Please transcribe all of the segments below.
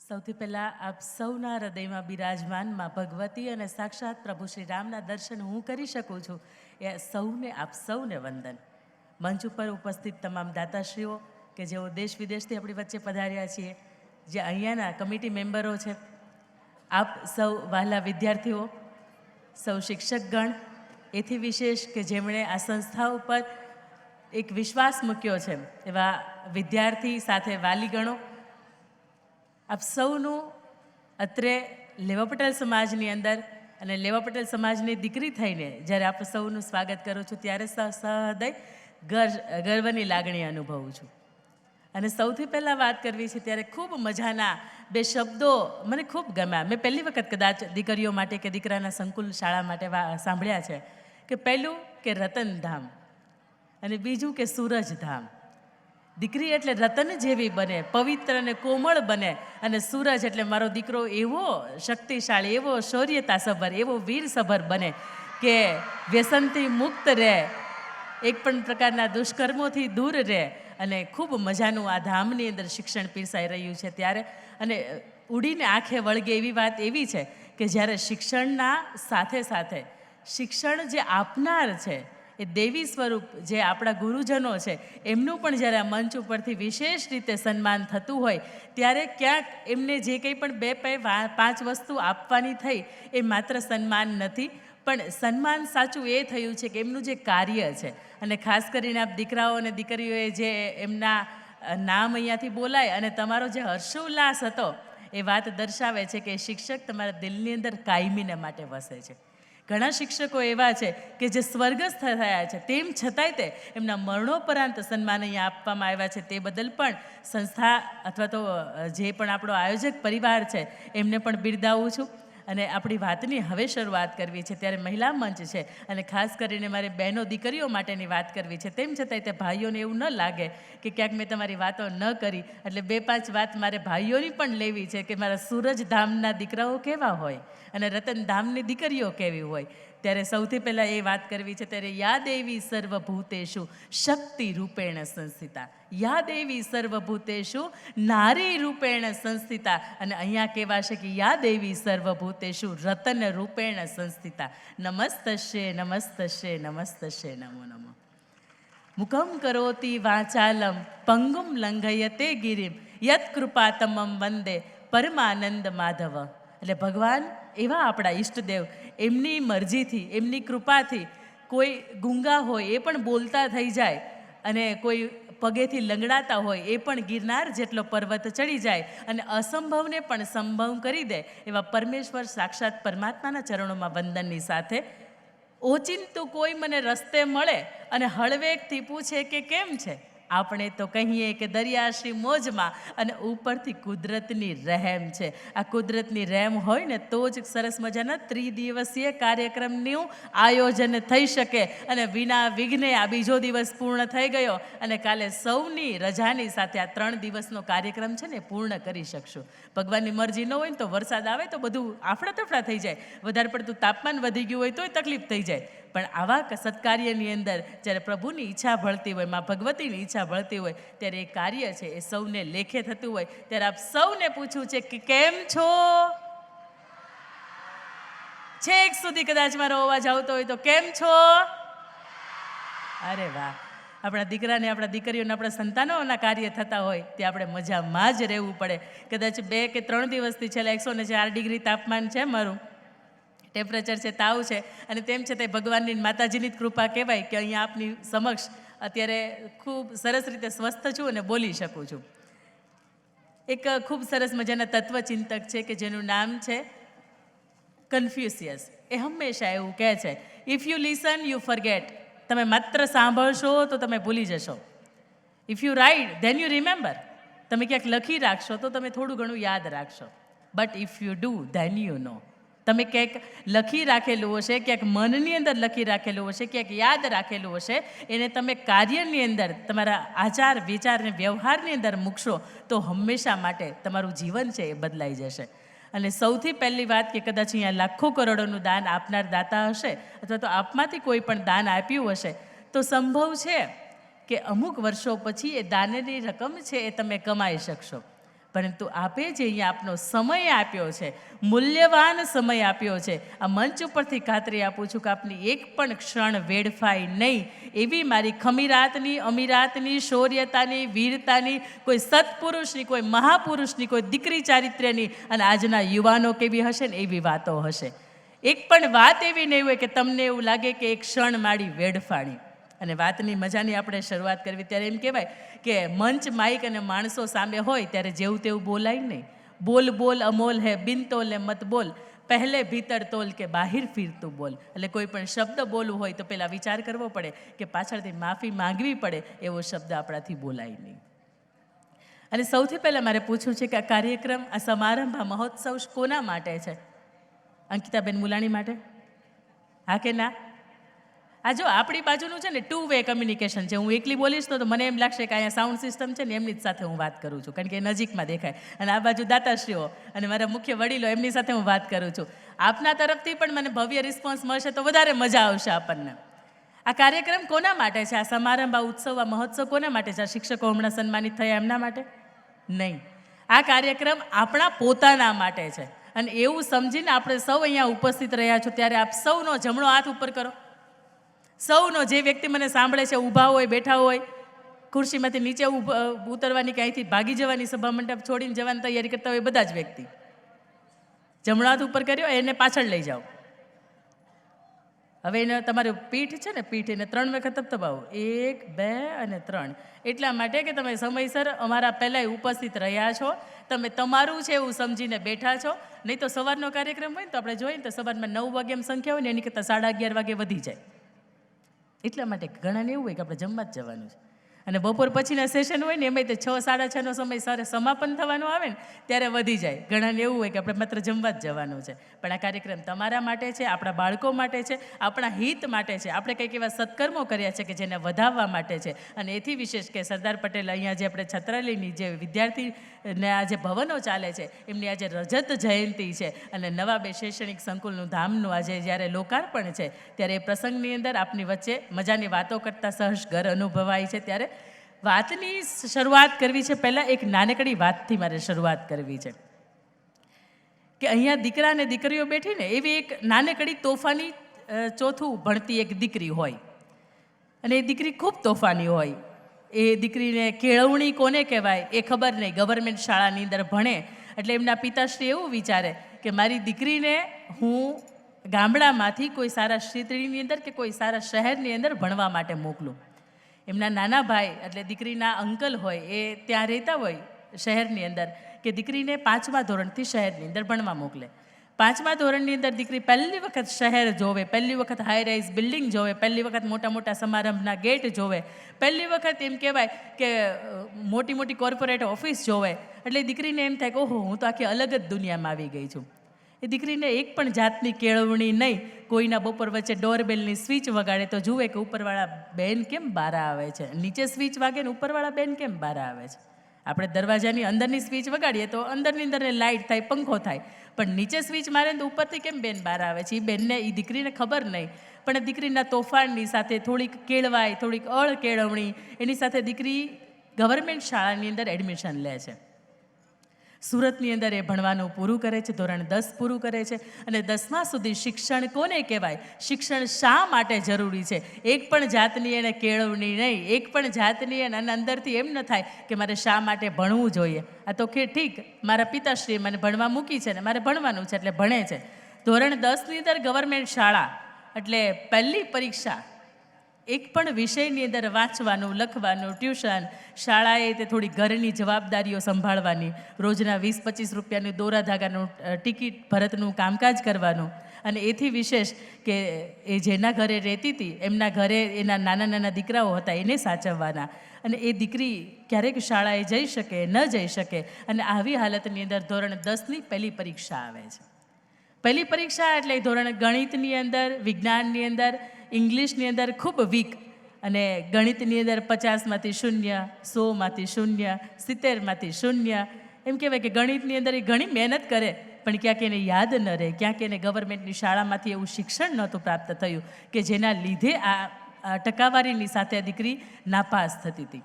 સૌથી પહેલાં આપ સૌના હૃદયમાં બિરાજમાન માં ભગવતી અને સાક્ષાત પ્રભુ શ્રી રામના દર્શન હું કરી શકું છું એ આપ સૌને વંદન. મંચ ઉપર ઉપસ્થિત તમામ દાતાશ્રીઓ કે જેઓ દેશ વિદેશથી આપણી વચ્ચે પધાર્યા છીએ, જે અહીંયાના કમિટી મેમ્બરો છે, આપ સૌ વહાલા વિદ્યાર્થીઓ, સૌ શિક્ષકગણ, એથી વિશેષ કે જેમણે આ સંસ્થા ઉપર એક વિશ્વાસ મૂક્યો છે એવા વિદ્યાર્થી સાથે વાલીગણો, આપ સૌનું અત્રે લેવા પટેલ સમાજની અંદર અને લેવા પટેલ સમાજની દીકરી થઈને જ્યારે આપ સૌનું સ્વાગત કરું છું ત્યારે સહૃદય ગર્વની લાગણી અનુભવું છું. અને સૌથી પહેલાં વાત કરવી છે ત્યારે ખૂબ મજાના બે શબ્દો મને ખૂબ ગમ્યા. મેં પહેલી વખત કદાચ દીકરીઓ માટે કે દીકરાના સંકુલ શાળા માટે સાંભળ્યા છે કે પહેલું કે રતનધામ અને બીજું કે સૂરજધામ. દીકરી એટલે રતન જેવી બને, પવિત્ર અને કોમળ બને, અને સૂરજ એટલે મારો દીકરો એવો શક્તિશાળી, એવો શૌર્યતાસભર, એવો વીરસભર બને કે વ્યસનથી મુક્ત રહે, એક પણ પ્રકારના દુષ્કર્મોથી દૂર રહે અને ખૂબ મજાનું આ ધામની અંદર શિક્ષણ પીરસાઈ રહ્યું છે. ત્યારે અને ઉડીને આંખે વળગે એવી વાત એવી છે કે જ્યારે શિક્ષણના સાથે સાથે શિક્ષણ જે આપનાર છે એ દેવી સ્વરૂપ જે આપણા ગુરુજનો છે એમનું પણ જ્યારે આ મંચ ઉપરથી વિશેષ રીતે સન્માન થતું હોય ત્યારે ક્યાંક એમને જે કંઈ પણ 2-5 વસ્તુ આપવાની થઈ એ માત્ર સન્માન નથી, પણ સન્માન સાચું એ થયું છે કે એમનું જે કાર્ય છે. અને ખાસ કરીને આપ દીકરાઓ અને દીકરીઓએ જે એમના નામ અહીંયાથી બોલાય અને તમારો જે હર્ષોલ્લાસ હતો એ વાત દર્શાવે છે કે શિક્ષક તમારા દિલની અંદર કાયમીને માટે વસે છે. ઘણા શિક્ષકો એવા છે કે જે સ્વર્ગસ્થ થયા છે, તેમ છતાંય તે એમના મરણોપરાંત સન્માન અહીંયા આપવામાં આવ્યા છે. તે બદલ પણ સંસ્થા અથવા તો જે પણ આપણો આયોજક પરિવાર છે એમને પણ બિરદાવું છું. અને આપણી વાતની હવે શરૂઆત કરવી છે ત્યારે મહિલા મંચ છે અને ખાસ કરીને મારે બહેનો દીકરીઓ માટેની વાત કરવી છે. તેમ છતાંય તે ભાઈઓને એવું ન લાગે કે ક્યાંક મેં તમારી વાતો ન કરી, એટલે 2-5 વાત મારે ભાઈઓની પણ લેવી છે કે મારા સૂરજધામના દીકરાઓ કેવા હોય અને રતનધામની દીકરીઓ કેવી હોય. ત્યારે સૌથી પહેલાં એ વાત કરવી છે ત્યારે યા દેવી સર્વભૂતેષુ શક્તિ રૂપેણ સંસ્થિતા, યા દેવી સર્વભૂતેષુ નારી રૂપેણ સંસ્થિતા. અને અહીંયા કહેવાશે કે યા દેવી સર્વભૂતેષુ રતન રૂપેણ સંસ્થિતા. નમસ્તસ્ય નમસ્તસ્ય નમસ્તસ્ય નમો નમઃ. મુખમ કરોતિ વાચાલમ પંગુમ લંઘયતે ગિરિમ યત કૃપાતમમ વંદે પરમાનંદ માધવ. એટલે ભગવાન એવા આપણા ઈષ્ટદેવ, એમની મરજીથી, એમની કૃપાથી કોઈ ગુંગા હોય એ પણ બોલતા થઈ જાય અને કોઈ પગેથી લંગડાતા હોય એ પણ ગિરનાર જેટલો પર્વત ચડી જાય અને અસંભવને પણ સંભવ કરી દે એવા પરમેશ્વર સાક્ષાત પરમાત્માના ચરણોમાં વંદનની સાથે ઓચિંતું કોઈ મને રસ્તે મળે અને હળવેકથી પૂછે કે કેમ છે, આપણે તો કહીએ કે દરિયાશ્રી મોજમાં, અને ઉપરથી કુદરતની રહેમ છે. આ કુદરતની રહેમ હોય ને તો જ સરસ મજાના 3 દિવસીય કાર્યક્રમનું આયોજન થઈ શકે અને વિના વિઘ્ને આ બીજો દિવસ પૂર્ણ થઈ ગયો અને કાલે સૌની રજાની સાથે આ 3 દિવસનો કાર્યક્રમ છે ને પૂર્ણ કરી શકશું. ભગવાનની મરજી ન હોય ને તો વરસાદ આવે તો બધું આફડા તફડા થઈ જાય, વધારે પડતું તાપમાન વધી ગયું હોય તોય તકલીફ થઈ જાય. પણ આવા સત્કાર્યની અંદર જ્યારે પ્રભુની ઈચ્છા ભળતી હોય, માં ભગવતીની ઈચ્છા ભળતી હોય ત્યારે એ કાર્ય છે એ સૌને લેખે થતું હોય. ત્યારે આપ સૌને પૂછવું છે કે કેમ છો? છેક સુધી કદાચ મારો અવાજ આવતો હોય તો કેમ છો? અરે વાહ! આપણા દીકરાને, આપણા દીકરીઓને, આપણા સંતાનોના કાર્ય થતા હોય તે આપણે મજામાં જ રહેવું પડે. કદાચ 2 કે 3 દિવસથી છેલ્લા 104 ડિગ્રી તાપમાન છે, મારું ટેમ્પરેચર છે, તાવ છે, અને તેમ છતાંય ભગવાનની માતાજીની જ કૃપા કહેવાય કે અહીંયા આપની સમક્ષ અત્યારે ખૂબ સરસ રીતે સ્વસ્થ છું અને બોલી શકું છું. એક ખૂબ સરસ મજાના તત્વચિંતક છે કે જેનું નામ છે કન્ફ્યુશિયસ. એ હંમેશા એવું કહે છે, if you listen you forget. તમે માત્ર સાંભળશો તો તમે ભૂલી જશો. If you write then you remember. તમે ક્યાંક લખી રાખશો તો તમે થોડું ઘણું યાદ રાખશો. But if you do then you know. તમે ક્યાંક લખી રાખેલું હશે, ક્યાંક મનની અંદર લખી રાખેલું હશે, ક્યાંક યાદ રાખેલું હશે, એને તમે કાર્યની અંદર, તમારા આચાર વિચાર અને વ્યવહારની અંદર મૂકશો તો હંમેશા માટે તમારું જીવન છે એ બદલાઈ જશે. અને સૌથી પહેલી વાત કે કદાચ અહીંયા લાખો કરોડોનું દાન આપનાર દાતા હશે અથવા તો આપમાંથી કોઈ પણ દાન આપ્યું હશે તો સંભવ છે કે અમુક વર્ષો પછી એ દાનની રકમ છે એ તમે કમાઈ શકશો. પરંતુ આપે જે અહીંયા આપનો સમય આપ્યો છે, મૂલ્યવાન સમય આપ્યો છે, આ મંચ ઉપરથી ખાતરી આપું છું કે આપની એક પણ ક્ષણ વેડફાય નહીં, એવી મારી ખમીરાતની, અમીરાતની, શૌર્યતાની, વીરતાની, કોઈ સત્પુરુષની, કોઈ મહાપુરુષની, કોઈ દીકરી ચારિત્ર્યની અને આજના યુવાનો કેવી હશે ને એવી વાતો હશે. એક પણ વાત એવી નહીં હોય કે તમને એવું લાગે કે એક ક્ષણ મારી વેડફાણી. અને વાતની મજાની આપણે શરૂઆત કરવી ત્યારે એમ કહેવાય કે મંચ, માઇક અને માણસો સામે હોય ત્યારે જેવું તેવું બોલાય નહીં. બોલ બોલ અમોલ હે, બિન તોલે મત બોલ, પહેલે ભીતર તોલ કે બાહિર ફીરતું બોલ. એટલે કોઈ પણ શબ્દ બોલવું હોય તો પહેલાં વિચાર કરવો પડે કે પાછળથી માફી માંગવી પડે એવો શબ્દ આપણાથી બોલાય નહીં. અને સૌથી પહેલાં મારે પૂછવું છે કે આ કાર્યક્રમ, આ સમારંભ, આ મહોત્સવ કોના માટે છે? અંકિતાબેન મુલાણી માટે? હા કે ના? આ જો આપણી બાજુનું છે ને 2-વે કમ્યુનિકેશન છે. હું એકલી બોલીશ તો મને એમ લાગશે કે અહીંયા સાઉન્ડ સિસ્ટમ છે ને એમની જ સાથે હું વાત કરું છું, કારણ કે એ નજીકમાં દેખાય. અને આ બાજુ દાતાશ્રીઓ અને મારા મુખ્ય વડીલો, એમની સાથે હું વાત કરું છું. આપના તરફથી પણ મને ભવ્ય રિસ્પોન્સ મળશે તો વધારે મજા આવશે આપણને. આ કાર્યક્રમ કોના માટે છે? આ સમારંભ, આ ઉત્સવ, આ મહોત્સવ કોના માટે છે? આ શિક્ષકો હમણાં સન્માનિત થયા એમના માટે નહીં. આ કાર્યક્રમ આપણા પોતાના માટે છે. અને એવું સમજીને આપણે સૌ અહીંયા ઉપસ્થિત રહ્યા છો ત્યારે આપ સૌનો જમણો હાથ ઉપર કરો. સૌનો, જે વ્યક્તિ મને સાંભળે છે, ઊભા હોય, બેઠા હોય, ખુરશીમાંથી નીચે ઉતરવાની કે અહીંથી ભાગી જવાની, સભા મંડપ છોડીને જવાની તૈયારી કરતા હોય, બધા જ વ્યક્તિ જમણો હાથ ઉપર કર્યો, એને પાછળ લઈ જાઓ. હવે એને તમારું પીઠ છે ને, પીઠ એને 3 વખત તપતપાવો, 1, 2 અને 3. એટલા માટે કે તમે સમયસર અમારા પહેલાંય ઉપસ્થિત રહ્યા છો, તમે તમારું છે એવું સમજીને બેઠા છો. નહીં તો સવારનો કાર્યક્રમ હોય ને તો આપણે જોઈએ ને તો સવારમાં 9 વાગ્યામાં સંખ્યા હોય ને એની કરતાં 11:30 વાગે વધી જાય. એટલા માટે ઘણાને એવું હોય કે આપણે જમવા જ જવાનું છે. અને બપોર પછીના સેશન હોય ને એમાં તે 6, 6:30નો સમય સારે સમાપન થવાનું આવે ને ત્યારે વધી જાય. ઘણાને એવું હોય કે આપણે માત્ર જમવા જ જવાનું છે. પણ આ કાર્યક્રમ તમારા માટે છે, આપણા બાળકો માટે છે, આપણા હિત માટે છે. આપણે કંઈક એવા સત્કર્મો કર્યા છે કે જેને વધાવવા માટે છે. અને એથી વિશેષ કે સરદાર પટેલ અહીંયા જે આપણે છત્રાલયની જે વિદ્યાર્થીને આ જે ભવનો ચાલે છે એમની આજે રજત જયંતિ છે અને નવા 2 શૈક્ષણિક સંકુલનું ધામનું આજે જ્યારે લોકાર્પણ છે ત્યારે એ પ્રસંગની અંદર આપની વચ્ચે મજાની વાતો કરતાં સહજ ઘર અનુભવાય છે. ત્યારે વાતની શરૂઆત કરવી છે. પહેલાં એક નાનકડી વાતથી મારે શરૂઆત કરવી છે કે અહીંયા દીકરા અને દીકરીઓ બેઠીને એવી એક નાનકડી તોફાની 4થું ભણતી એક દીકરી હોય અને એ દીકરી ખૂબ તોફાની હોય. એ દીકરીને કેળવણી કોને કહેવાય એ ખબર નહીં. ગવર્મેન્ટ શાળાની અંદર ભણે એટલે એમના પિતાશ્રી એવું વિચારે કે મારી દીકરીને હું ગામડામાંથી કોઈ સારા ક્ષેત્રની અંદર કે કોઈ સારા શહેરની અંદર ભણવા માટે મોકલું. એમના નાના ભાઈ એટલે દીકરીના અંકલ હોય એ ત્યાં રહેતા હોય શહેરની અંદર કે દીકરીને 5મા ધોરણથી શહેરની અંદર ભણવા મોકલે. 5મા ધોરણની અંદર દીકરી પહેલી વખત શહેર જોવે, પહેલી વખત હાઈ રાઇઝ બિલ્ડિંગ જોવે, પહેલી વખત મોટા મોટા સમારંભના ગેટ જોવે, પહેલી વખત એમ કહેવાય કે મોટી મોટી કોર્પોરેટ ઓફિસ જોવે. એટલે દીકરીને એમ થાય કે ઓહો, હું તો આખી અલગ જ દુનિયામાં આવી ગઈ છું. એ દીકરીને એક પણ જાતની કેળવણી નહીં. કોઈના બપોર વચ્ચે ડોરબેલની સ્વિચ વગાડે તો જુએ કે ઉપરવાળા બેન કેમ બહાર આવે છે, નીચે સ્વિચ વાગે ને ઉપરવાળા બેન કેમ બહાર આવે છે. આપણે દરવાજાની અંદરની સ્વિચ વગાડીએ તો અંદરની અંદર લાઇટ થાય, પંખો થાય, પણ નીચે સ્વિચ મારે તો ઉપરથી કેમ બેન બહાર આવે છે એ બેનને, એ દીકરીને ખબર નહીં. પણ દીકરીના તોફાનની સાથે થોડીક કેળવાય, થોડીક કેળવણી એની સાથે દીકરી ગવર્મેન્ટ શાળાની અંદર એડમિશન લે છે. સુરતની અંદર એ ભણવાનું પૂરું કરે છે, ધોરણ 10 પૂરું કરે છે. અને 10મા સુધી શિક્ષણ કોને કહેવાય, શિક્ષણ શા માટે જરૂરી છે, એક પણ જાતની એને કેળવણી નહીં, એક પણ જાતની એને અંદરથી એમ ન થાય કે મારે શા માટે ભણવું જોઈએ. આ તો કે ઠીક, મારા પિતાશ્રીએ મને ભણવા મૂકી છે ને મારે ભણવાનું છે એટલે ભણે છે. ધોરણ 10ની અંદર ગવર્મેન્ટ શાળા એટલે પહેલી પરીક્ષા, એક પણ વિષયની અંદર વાંચવાનું, લખવાનું, ટ્યુશન, શાળાએ તે થોડી ઘરની જવાબદારીઓ સંભાળવાની, રોજના 20-25 રૂપિયાનું દોરા ધાગાનું ટિકિટ ભરતનું કામકાજ કરવાનું. અને એથી વિશેષ કે એ જેના ઘરે રહેતી હતી એમના ઘરે એના નાના નાના દીકરાઓ હતા એને સાચવવાના. અને એ દીકરી ક્યારેક શાળાએ જઈ શકે, ન જઈ શકે. અને આવી હાલતની અંદર ધોરણ 10ની પહેલી પરીક્ષા આવે છે. પહેલી પરીક્ષા એટલે ધોરણ ગણિતની અંદર, વિજ્ઞાનની અંદર, ઇંગ્લિશની અંદર ખૂબ વીક. અને ગણિતની અંદર 50માંથી 0, 100માંથી 0, 70માંથી 0. એમ કહેવાય કે ગણિતની અંદર એ ઘણી મહેનત કરે પણ ક્યાંક એને યાદ ન રહે, ક્યાંક એને ગવર્મેન્ટની શાળામાંથી એવું શિક્ષણ નહોતું પ્રાપ્ત થયું કે જેના લીધે આ ટકાવારીની સાથે આ દીકરી નાપાસ થતી હતી.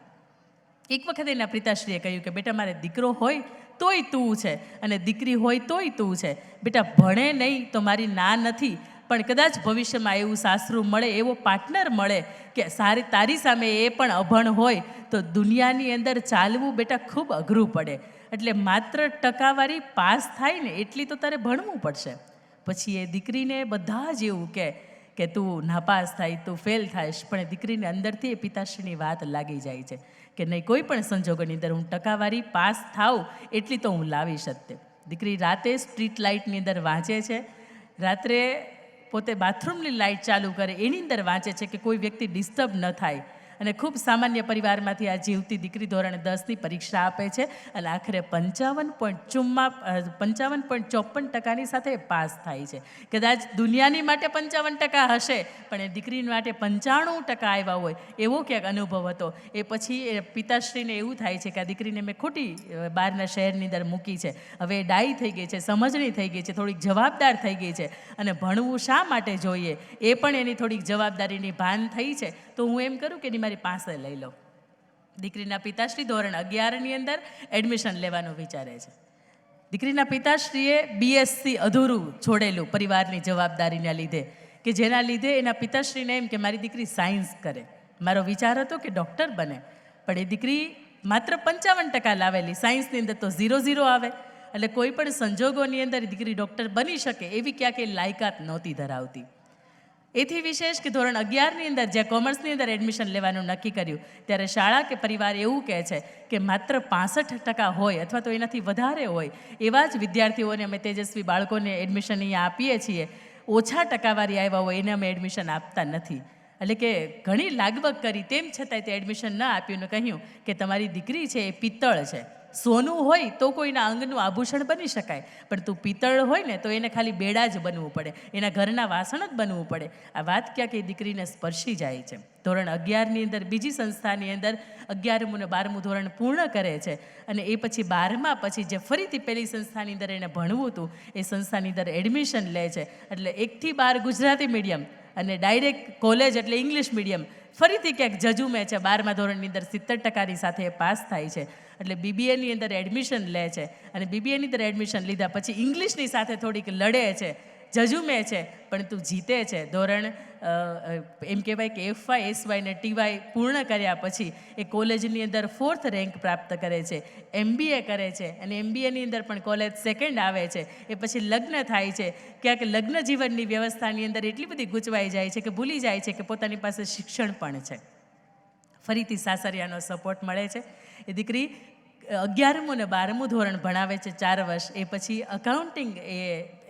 એક વખત એના પિતાશ્રીએ કહ્યું કે બેટા મારે દીકરો હોય તોય તું છે, અને દીકરી હોય તોય તું છે. બેટા ભણે નહીં તો મારી ના નથી, પણ કદાચ ભવિષ્યમાં એવું સાસરું મળે, એવો પાર્ટનર મળે કે તારી સામે એ પણ અભણ હોય, તો દુનિયાની અંદર ચાલવું બેટા ખૂબ અઘરું પડે. એટલે માત્ર ટકાવારી પાસ થાય ને એટલી તો તારે ભણવું પડશે. પછી એ દીકરીને બધા જ એવું કે તું નાપાસ થાય, તું ફેલ થાઈશ, પણ એ દીકરીને અંદરથી એ પિતાશ્રીની વાત લાગી જાય છે કે નહીં, કોઈ પણ સંજોગોની અંદર હું ટકાવારી પાસ થાઉં એટલી તો હું લાવીશ જ તે. દીકરી રાતે સ્ટ્રીટ લાઇટની અંદર વાંચે છે, રાત્રે પોતે બાથરૂમની લાઇટ ચાલુ કરે એની અંદર વાંચે છે કે કોઈ વ્યક્તિ ડિસ્ટર્બ ન થાય. અને ખૂબ સામાન્ય પરિવારમાંથી આ જીવતી દીકરી ધોરણ 10ની પરીક્ષા આપે છે અને આખરે 55.54% સાથે પાસ થાય છે. કદાચ દુનિયાની માટે 55% હશે, પણ એ દીકરી માટે 95% આવ્યા હોય એવો ક્યાંક અનુભવ હતો. એ પછી એ પિતાશ્રીને એવું થાય છે કે આ દીકરીને મેં ખોટી બહારના શહેરની અંદર મૂકી છે, હવે એ ડાઈ થઈ ગઈ છે, સમજણી થઈ ગઈ છે, થોડીક જવાબદાર થઈ ગઈ છે, અને ભણવું શા માટે જોઈએ એ પણ એની થોડીક જવાબદારીની ભાન થઈ છે. તો હું એમ કરું કે એની મારી પાસે લઈ લો. દીકરીના પિતાશ્રી ધોરણ 11ની અંદર એડમિશન લેવાનું વિચારે છે. દીકરીના પિતાશ્રીએ BSc અધૂરું છોડેલું પરિવારની જવાબદારીના લીધે, કે જેના લીધે એના પિતાશ્રીને એમ કે મારી દીકરી સાયન્સ કરે. મારો વિચાર હતો કે ડૉક્ટર બને, પણ એ દીકરી માત્ર 55% લાવેલી, સાયન્સની અંદર તો 0 આવે. એટલે કોઈ પણ સંજોગોની અંદર દીકરી ડૉક્ટર બની શકે એવી ક્યાંક એ લાયકાત નહોતી ધરાવતી. એથી વિશેષ કે ધોરણ 11ની અંદર જ્યાં કોમર્સની અંદર એડમિશન લેવાનું નક્કી કર્યું, ત્યારે શાળા કે પરિવાર એવું કહે છે કે માત્ર 65% હોય અથવા તો એનાથી વધારે હોય એવા જ વિદ્યાર્થીઓને અમે તેજસ્વી બાળકોને એડમિશન અહીંયા આપીએ છીએ. ઓછા ટકાવારી આવ્યા હોય એને અમે એડમિશન આપતા નથી. એટલે કે ઘણી લાગવગ કરી, તેમ છતાંય તે એડમિશન ન આપ્યું ને કહ્યું કે તમારી દીકરી છે એ પિત્તળ છે. સોનું હોય તો કોઈના અંગનું આભૂષણ બની શકાય, પણ તું પિત્તળ હોય ને તો એને ખાલી બેડા જ બનવું પડે, એના ઘરના વાસણ જ બનવું પડે. આ વાત ક્યાંક એ દીકરીને સ્પર્શી જાય છે. ધોરણ 11ની અંદર બીજી સંસ્થાની અંદર 11મું ને 12મું ધોરણ પૂર્ણ કરે છે, અને એ પછી 12મા પછી જે ફરીથી પહેલી સંસ્થાની અંદર એને ભણવું હતું એ સંસ્થાની અંદર એડમિશન લે છે. એટલે 1 થી 12 ગુજરાતી મીડિયમ અને ડાયરેક્ટ કોલેજ એટલે ઇંગ્લિશ મીડિયમ ફરીથી ક્યાંક જજુમે છે. 12મા ધોરણની અંદર 70% સાથે એ પાસ થાય છે. એટલે BBAની અંદર એડમિશન લે છે, અને BBAની અંદર એડમિશન લીધા પછી ઇંગ્લિશની સાથે થોડીક લડે છે, જજુમે છે, પણ તું જીતે છે. ધોરણ એમ કહેવાય કે FY, SY ને TY પૂર્ણ કર્યા પછી એ કોલેજની અંદર 4th રેન્ક પ્રાપ્ત કરે છે, MBA કરે છે, અને MBAની અંદર પણ કોલેજ 2nd આવે છે. એ પછી લગ્ન થાય છે. ક્યાંક લગ્ન જીવનની વ્યવસ્થાની અંદર એટલી બધી ગૂંચવાઈ જાય છે કે ભૂલી જાય છે કે પોતાની પાસે શિક્ષણ પણ છે. ફરીથી સાસરિયાનો સપોર્ટ મળે છે. એ દીકરી 11મું ને 12મું ધોરણ ભણાવે છે 4 વર્ષ. એ પછી અકાઉન્ટિંગ, એ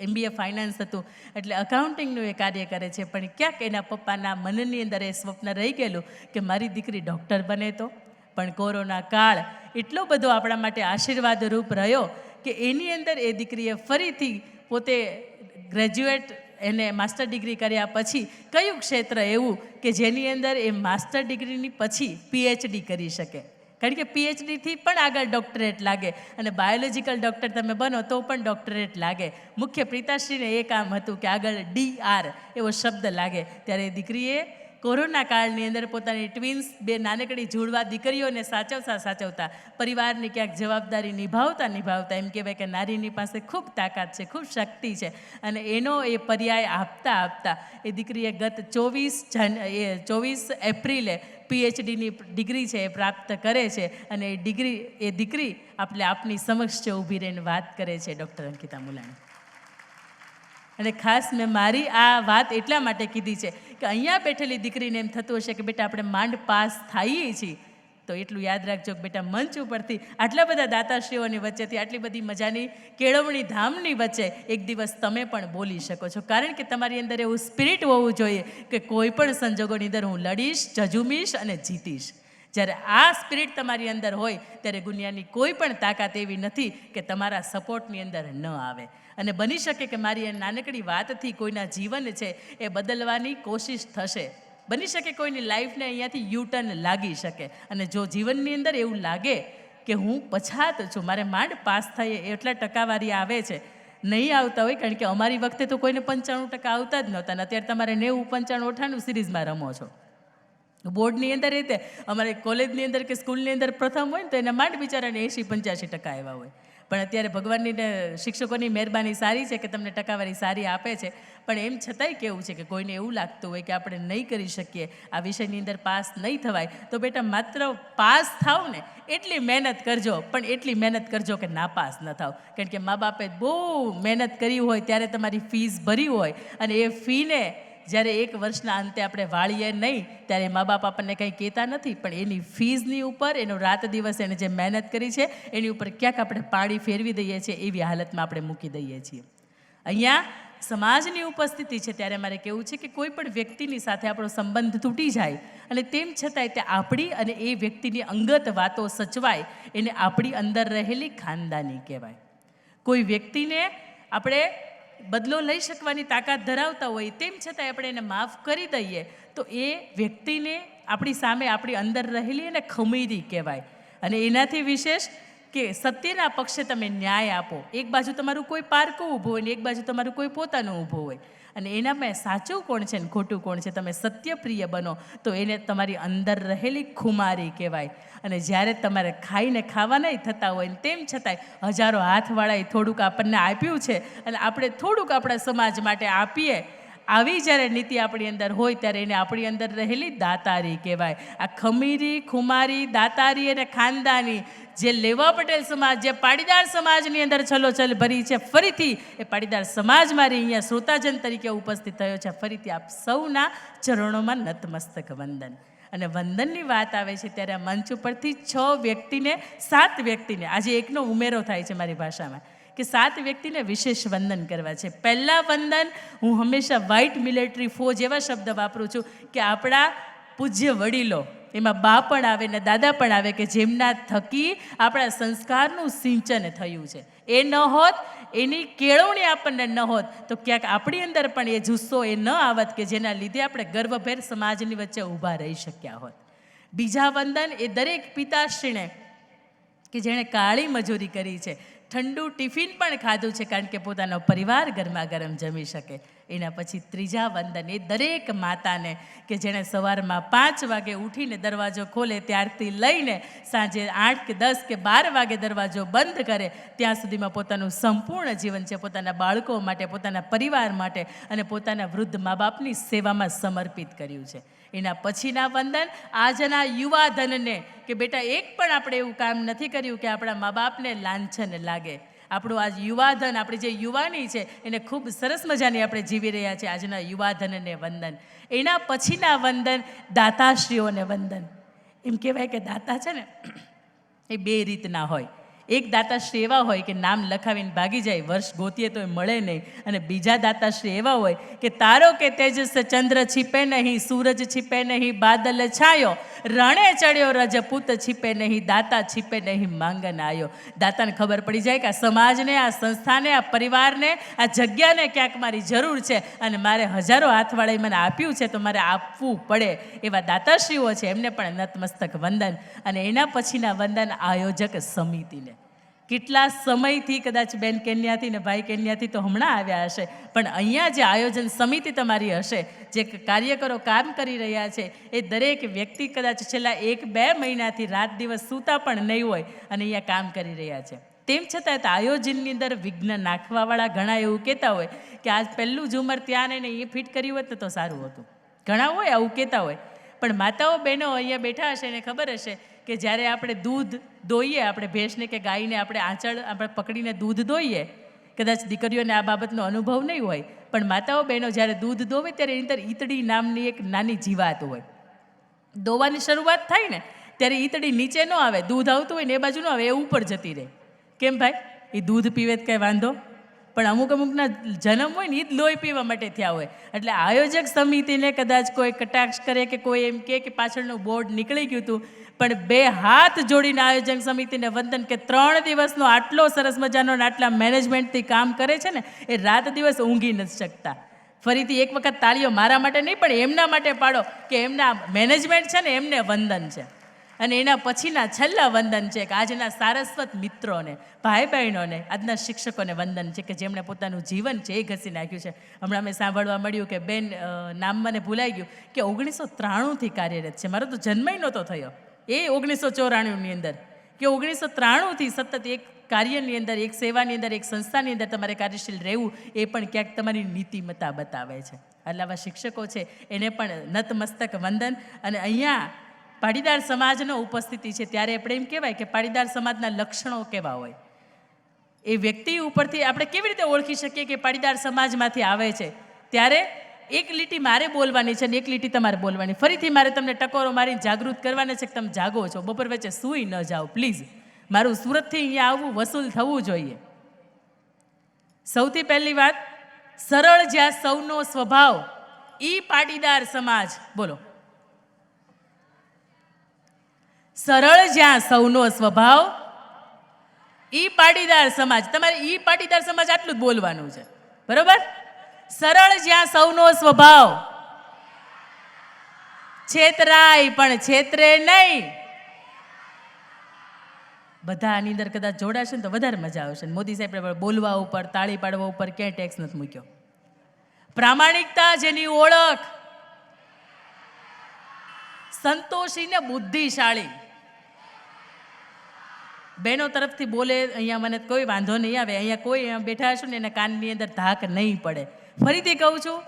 MBA ફાઇનાન્સ હતું એટલે અકાઉન્ટિંગનું એ કાર્ય કરે છે. પણ ક્યાંક એના પપ્પાના મનની અંદર એ સ્વપ્ન રહી ગયેલું કે મારી દીકરી ડૉક્ટર બને તો. પણ કોરોના કાળ એટલો બધો આપણા માટે આશીર્વાદરૂપ રહ્યો કે એની અંદર એ દીકરીએ ફરીથી પોતે ગ્રેજ્યુએટ એને માસ્ટર ડિગ્રી કર્યા પછી કયું ક્ષેત્ર એવું કે જેની અંદર એ માસ્ટર ડિગ્રીની પછી PhD કરી શકે. કારણ કે PhDથી પણ આગળ ડૉક્ટરેટ લાગે, અને બાયોલોજિકલ ડૉક્ટર તમે બનો તો પણ ડૉક્ટરેટ લાગે. મુખ્ય પિતાશ્રીને એ કામ હતું કે આગળ DR એવો શબ્દ લાગે. ત્યારે દીકરીએ કોરોના કાળની અંદર પોતાની ટ્વિન્સ 2 નાનકડી જુડવા દીકરીઓને સાચવતા પરિવારની ક્યાંક જવાબદારી નિભાવતા એમ કહેવાય કે નારીની પાસે ખૂબ તાકાત છે, ખૂબ શક્તિ છે, અને એનો એ પર્યાય આપતા એ દીકરીએ ગત 24 એપ્રિલે PhDની ડિગ્રી છે એ પ્રાપ્ત કરે છે. અને એ દીકરી આપની સમક્ષ છે ઊભી રહીને વાત કરે છે, ડૉક્ટર અંકિતા મુલાણી. અને ખાસ મેં મારી આ વાત એટલા માટે કીધી છે કે અહીંયા બેઠેલી દીકરીને એમ થતું હશે કે બેટા આપણે માંડ પાસ થઈએ છીએ, તો એટલું યાદ રાખજો કે બેટા મંચ ઉપરથી આટલા બધા દાતાશ્રીઓની વચ્ચેથી આટલી બધી મજાની કેળવણી ધામની વચ્ચે એક દિવસ તમે પણ બોલી શકો છો. કારણ કે તમારી અંદર એવું સ્પિરિટ હોવું જોઈએ કે કોઈ પણ સંજોગોની અંદર હું લડીશ, જજુમીશ અને જીતીશ. જ્યારે આ સ્પિરિટ તમારી અંદર હોય ત્યારે દુનિયાની કોઈ પણ તાકાત એવી નથી કે તમારા સપોર્ટની અંદર ન આવે. અને બની શકે કે મારી આ નાનકડી વાતથી કોઈના જીવન છે એ બદલવાની કોશિશ થશે. બની શકે કોઈની લાઈફને અહીંયાથી યુટર્ન લાગી શકે. અને જો જીવનની અંદર એવું લાગે કે હું પછાત છું, મારે માંડ પાસ થઈએ એટલા ટકાવારી આવે છે, નહીં આવતા હોય, કારણ કે અમારી વખતે તો કોઈને 95% આવતા જ નહોતા, ને અત્યારે તમારે 90, 95, 98 સિરીઝમાં રમો છો. બોર્ડની અંદર રીતે અમારે કોલેજની અંદર કે સ્કૂલની અંદર પ્રથમ હોય ને તો એના માંડ બિચારાને 80-85% આવ્યા હોય. પણ અત્યારે ભગવાનની ને શિક્ષકોની મહેરબાની સારી છે કે તમને ટકાવારી સારી આપે છે, પણ એમ છતાંય કેવું છે કે કોઈને એવું લાગતું હોય કે આપણે નહીં કરી શકીએ, આ વિષયની અંદર પાસ નહીં થવાય, તો બેટા માત્ર પાસ થાવ ને એટલી મહેનત કરજો, પણ એટલી મહેનત કરજો કે નાપાસ ન થાવ. કારણ કે મા બાપે બહુ મહેનત કરી હોય, ત્યારે તમારી ફીસ ભરી હોય, અને એ ફીને જ્યારે એક વર્ષના અંતે આપણે વાળીએ નહીં, ત્યારે મા બાપ આપણને કંઈ કહેતા નથી, પણ એની ફીઝની ઉપર એનો રાત દિવસ એને જે મહેનત કરી છે એની ઉપર ક્યાંક આપણે પાણી ફેરવી દઈએ છીએ, એવી હાલતમાં આપણે મૂકી દઈએ છીએ. અહીંયા સમાજની ઉપસ્થિતિ છે ત્યારે મારે કહેવું છે કે કોઈ પણ વ્યક્તિની સાથે આપણો સંબંધ તૂટી જાય અને તેમ છતાંય તે આપણી અને એ વ્યક્તિની અંગત વાતો સચવાય, એને આપણી અંદર રહેલી ખાનદાની કહેવાય. કોઈ વ્યક્તિને આપણે બદલો લઈ શકવાની તાકાત ધરાવતા હોય, તેમ છતાંય આપણે એને માફ કરી દઈએ, તો એ વ્યક્તિને આપણી સામે આપણી અંદર રહેલી એને ખમીરી કહેવાય. અને એનાથી વિશેષ કે સત્યના પક્ષે તમે ન્યાય આપો. એક બાજુ તમારું કોઈ પારકું ઊભું હોય ને એક બાજુ તમારું કોઈ પોતાનું ઊભું હોય, અને એનામાં સાચું કોણ છે ને ખોટું કોણ છે, તમે સત્યપ્રિય બનો, તો એને તમારી અંદર રહેલી ખુમારી કહેવાય. અને જ્યારે તમારે ખાઈને ખાવાના થતા હોય ને તેમ છતાંય હજારો હાથવાળાએ થોડુંક આપણને આપ્યું છે અને આપણે થોડુંક આપણા સમાજ માટે આપીએ, આવી જ્યારે નીતિ આપણી અંદર હોય ત્યારે એને આપણી અંદર રહેલી દાતારી કહેવાય. આ ખમીરી, ખુમારી, દાતારી અને ખાનદાની જે લેવા પટેલ સમાજ, જે પાટીદાર સમાજની અંદર છલોછલ ભરી છે, ફરીથી એ પાટીદાર સમાજ મારી અહીંયા શ્રોતાજન તરીકે ઉપસ્થિત થયો છે. ફરીથી આપ સૌના ચરણોમાં નતમસ્તક વંદન. અને વંદનની વાત આવે છે ત્યારે આ મંચ ઉપરથી 7 વ્યક્તિને આજે એકનો ઉમેરો થાય છે મારી ભાષામાં, કે 7 વ્યક્તિને વિશેષ વંદન કરવા છે. પહેલાં વંદન હું હંમેશા વ્હાઇટ મિલિટરી ફોજ એવા શબ્દ વાપરું છું કે આપણા પૂજ્ય વડીલો, એમાં બા પણ આવે ને દાદા પણ આવે, કે જેમના થકી આપણા સંસ્કારનું સિંચન થયું છે. એ ન હોત, એની કેળવણી આપણને ન હોત, તો ક્યાંક આપણી અંદર પણ એ જુસ્સો એ ન આવત કે જેના લીધે આપણે ગર્વભેર સમાજની વચ્ચે ઊભા રહી શક્યા હોત. બીજા વંદન એ દરેક પિતાશ્રીને કે જેણે કાળી મજૂરી કરી છે, ઠંડુ ટિફિન પણ ખાધું છે કારણ કે પોતાનો પરિવાર ગરમા ગરમ જમી શકે. એના પછી ત્રીજા વંદન એ દરેક માતાને કે જેણે સવારમાં 5 વાગે ઉઠીને દરવાજો ખોલે ત્યારથી લઈને સાંજે 8 કે 10 કે 12 વાગે દરવાજો બંધ કરે ત્યાં સુધીમાં પોતાનું સંપૂર્ણ જીવન છે પોતાના બાળકો માટે, પોતાના પરિવાર માટે અને પોતાના વૃદ્ધ મા બાપની સેવામાં સમર્પિત કર્યું છે. એના પછીના વંદન આજના યુવાધનને કે બેટા એક પણ આપણે એવું કામ નથી કર્યું કે આપણા મા બાપને લાંછન લાગે. આપણું આજ યુવાધન, આપણી જે યુવાની છે એને ખૂબ સરસ મજાની આપણે જીવી રહ્યા છીએ. આજના યુવાધનને વંદન. એના પછીના વંદન દાતાશ્રીઓને વંદન. એમ કહેવાય કે દાતા છે ને એ 2 રીતના હોય. એક દાતાશ્રી એવા હોય કે નામ લખાવીને ભાગી જાય, વર્ષ ગોતીએ તો મળે નહીં. અને બીજા દાતાશ્રી એવા હોય કે તારો કે તેજસ ચંદ્ર છીપે નહીં, સૂરજ છીપે નહીં, બાદલ છાયો, રણે ચડ્યો રજપૂત છીપે નહીં, દાતા છીપે નહીં, માંગન આયો. દાતાને ખબર પડી જાય કે આ સમાજને, આ સંસ્થાને, આ પરિવારને, આ જગ્યાને ક્યાંક મારી જરૂર છે અને મારે હજારો હાથવાળાએ મને આપ્યું છે તો મારે આપવું પડે. એવા દાતાશ્રીઓ છે, એમને પણ નતમસ્તક વંદન. અને એના પછીના વંદન આયોજક સમિતિને. કેટલા સમયથી કદાચ બેન કેન્યાથી ને ભાઈ કેન્યાથી તો હમણાં આવ્યા હશે, પણ અહીંયા જે આયોજન સમિતિ તમારી હશે, જે કાર્યકરો કામ કરી રહ્યા છે, એ દરેક વ્યક્તિ કદાચ છેલ્લા 1-2 મહિનાથી રાત દિવસ સૂતા પણ નહીં હોય અને અહીંયા કામ કરી રહ્યા છે. તેમ છતાં આયોજનની અંદર વિઘ્ન નાખવાવાળા ઘણા એવું કહેતા હોય કે આજ પહેલું ઝુમર ત્યાં ને એ ફિટ કર્યું હોત ને તો સારું હતું. ઘણા હોય આવું કહેતા હોય, પણ માતાઓ બહેનો અહીંયા બેઠા હશે ને ખબર હશે કે જ્યારે આપણે દૂધ દોઈએ, આપણે ભેંસને કે ગાયને આપણે આંચળ આપણે પકડીને દૂધ દોઈએ, કદાચ દીકરીઓને આ બાબતનો અનુભવ નહીં હોય, પણ માતાઓ બહેનો જ્યારે દૂધ દોવે ત્યારે એની અંદર ઈતડી નામની એક નાની જીવાત હોય. દોવાની શરૂઆત થાય ને ત્યારે ઈતડી નીચે ન આવે, દૂધ આવતું હોય ને એ બાજુ ન આવે, એ ઉપર જતી રહે. કેમ ભાઈ? એ દૂધ પીવે તો કંઈ વાંધો, પણ અમુકના જન્મ હોય ને એ જ લોહી પીવા માટે થયા હોય. એટલે આયોજક સમિતિને કદાચ કોઈ કટાક્ષ કરે કે કોઈ એમ કે પાછળનું બોર્ડ નીકળી ગયું હતું, પણ 2 હાથ જોડીને આયોજક સમિતિને વંદન કે 3 દિવસનો આટલો સરસ મજાનો આટલા મેનેજમેન્ટથી કામ કરે છે ને, એ રાત દિવસ ઊંઘી નથી શકતા. ફરીથી એક વખત તાળીઓ મારા માટે નહીં પણ એમના માટે પાડો કે એમના મેનેજમેન્ટ છે ને એમને વંદન છે. અને એના પછીના છેલ્લા વંદન છે કે આજના સારસ્વત મિત્રોને, ભાઈ બહેનોને, આજના શિક્ષકોને વંદન છે કે જેમણે પોતાનું જીવન છે એ ઘસી નાખ્યું છે. હમણાં મેં સાંભળવા મળ્યું કે બેન, નામ મને ભૂલાઈ ગયું, કે 1993થી કાર્યરત છે. મારો તો જન્મય નહોતો થયો એ 1994ની અંદર, કે 1993થી સતત એક કાર્યની અંદર, એક સેવાની અંદર, એક સંસ્થાની અંદર તમારે કાર્યશીલ રહેવું, એ પણ ક્યાંક તમારી નીતિમત્તા બતાવે છે. એટલે આવા શિક્ષકો છે એને પણ નતમસ્તક વંદન. અને અહીંયા પાટીદાર સમાજનો ઉપસ્થિતિ છે ત્યારે આપણે એમ કહેવાય કે પાટીદાર સમાજના લક્ષણો કેવા હોય, એ વ્યક્તિ ઉપરથી આપણે કેવી રીતે ઓળખી શકીએ કે પાટીદાર સમાજમાંથી આવે છે. ત્યારે એક લીટી મારે બોલવાની છે અને એક લીટી તમારે બોલવાની. ફરીથી મારે તમને ટકોરો મારીને જાગૃત કરવાના છે કે તમે જાગો છો, બપોર વચ્ચે સૂઈ ન જાઓ પ્લીઝ. મારું સુરતથી અહીંયા આવવું વસૂલ થવું જોઈએ. સૌથી પહેલી વાત, સરળ જ્યાં સૌનો સ્વભાવ ઈ પાટીદાર સમાજ. બોલો, સરળ જ્યાં સૌનો સ્વભાવ ઈ પાટીદાર સમાજ. તમારે ઈ પાટીદાર સમાજ આટલું જ બોલવાનું છે, બરોબર? સરળ જ્યાં સૌનો સ્વભાવ, છેતરાય પણ છેતરે નહીં. બધા આની અંદર કદાચ જોડાશે ને તો વધારે મજા આવશે. મોદી સાહેબ બોલવા ઉપર, તાળી પાડવા ઉપર ક્યાંય ટેક્સ નથી મૂક્યો. પ્રામાણિકતા જેની ઓળખ, સંતોષી ને બુદ્ધિશાળી. બહેનો તરફથી બોલે અહીંયા મને કોઈ વાંધો નહીં આવે. અહીંયા કોઈ બેઠા હશો ને એના કાનની અંદર ધાક નહીં પડે. ફરીથી કહું છું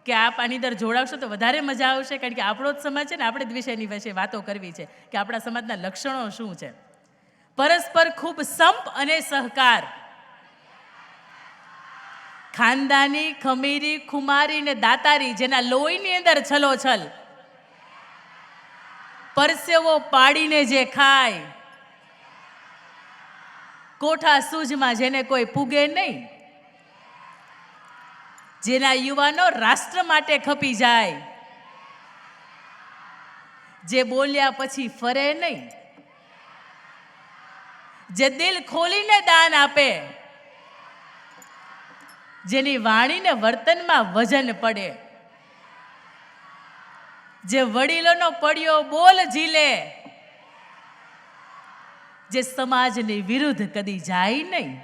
કે આપ આની અંદર જોડાવશો તો વધારે મજા આવશે, કારણ કે આપણો જ સમાજ છે ને, આપણે જ વિષયની વિશે વાતો કરવી છે કે આપણા સમાજના લક્ષણો શું છે. પરસ્પર ખૂબ સંપ અને સહકાર, ખાનદાની, ખમીરી, ખુમારી ને દાતારી, જેના લોહીની અંદર છલોછલ, પરસેવો પાડીને જે ખાય, કોઠા સૂઝમાં જેને કોઈ પૂગે નહીં, જેના યુવાનો રાષ્ટ્ર માટે ખપી જાય, જે બોલ્યા પછી ફરે નહીં, જે દિલ ખોલીને દાન આપે, જેની વાણીને વર્તનમાં વજન પડે, જે વડીલોનો પડ્યો બોલ ઝીલે, જે સમાજની વિરુદ્ધ કદી જાય નહીં,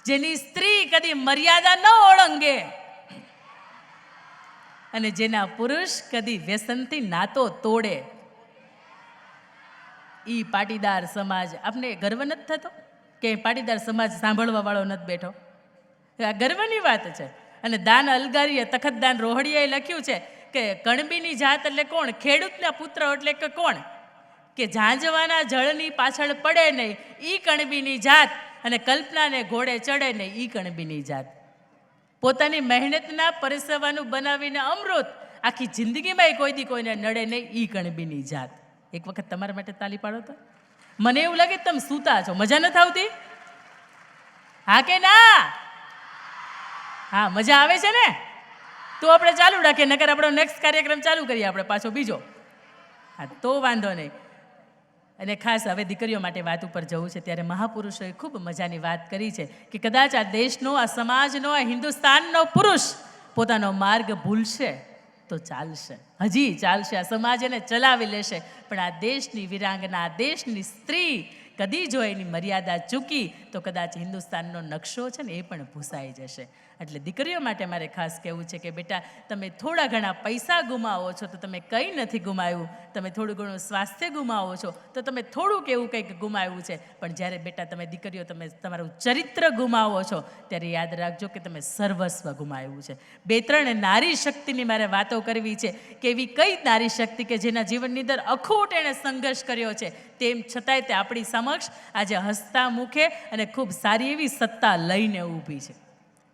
જેની સ્ત્રી કદી મર્યાદા ન ઓળંગે અને જેના પુરુષ કદી વ્યસનથી નાતો તોડે, ઈ પાટીદાર સમાજ. આપને ગર્વ નથી થતો કે પાટીદાર સમાજ સાંભળવા વાળો નથી બેઠો? આ ગર્વની વાત છે. અને દાન અલગારીએ, તખતદાન રોહડિયાએ લખ્યું છે કે કણબીની જાત એટલે કોણ? ખેડૂતના પુત્ર એટલે કે કોણ? કે ઝાંઝવાના જળની પાછળ પડે નહીં, ઈ કણબીની જાત. અને કલ્પનાને ઘોડે ચડે નહીં, ઈ કણબીની જાત. પોતાની મહેનતના પરસેવાનું બનાવીને અમૃત, આખી જિંદગીમાં કોઈ દી કોઈને નડે નહીં, ઈ કણબીની જાત. એક વખત તમારા માટે તાલી પાડો તો. મને એવું લાગે તમે સૂતા છો, મજા નથી આવતી? હા કે ના? હા, મજા આવે છે ને? તો આપણે ચાલુ રાખીએ, નકર આપણો નેક્સ્ટ કાર્યક્રમ ચાલુ કરીએ આપણે પાછો બીજો. હા, તો વાંધો નહીં. અને ખાસ હવે દીકરીઓ માટે વાત ઉપર જવું છે ત્યારે મહાપુરુષોએ ખૂબ મજાની વાત કરી છે કે કદાચ આ દેશનો, આ સમાજનો, આ હિન્દુસ્તાનનો પુરુષ પોતાનો માર્ગ ભૂલશે તો ચાલશે, હજી ચાલશે, આ સમાજ એને ચલાવી લેશે. પણ આ દેશની વીરાંગના, આ દેશની સ્ત્રી કદી જો એની મર્યાદા ચૂકી તો કદાચ હિન્દુસ્તાનનો નકશો છે ને એ પણ ભૂસાઈ જશે. એટલે દીકરીઓ માટે મારે ખાસ કહેવું છે કે બેટા, તમે થોડા ઘણા પૈસા ગુમાવો છો તો તમે કંઈ નથી ગુમાવ્યું. તમે થોડું ઘણું સ્વાસ્થ્ય ગુમાવો છો તો તમે થોડુંક એવું કંઈક ગુમાવ્યું છે. પણ જ્યારે બેટા તમે દીકરીઓ તમે તમારું ચરિત્ર ગુમાવો છો ત્યારે યાદ રાખજો કે તમે સર્વસ્વ ગુમાવ્યું છે. 2-3 નારી શક્તિની મારે વાતો કરવી છે કે એવી કઈ નારી શક્તિ કે જેના જીવનની અંદર અખૂટ એણે સંઘર્ષ કર્યો છે, તેમ છતાંય તે આપણી સમક્ષ આજે હસતા મુખે અને ખૂબ સારી એવી સત્તા લઈને ઊભી છે.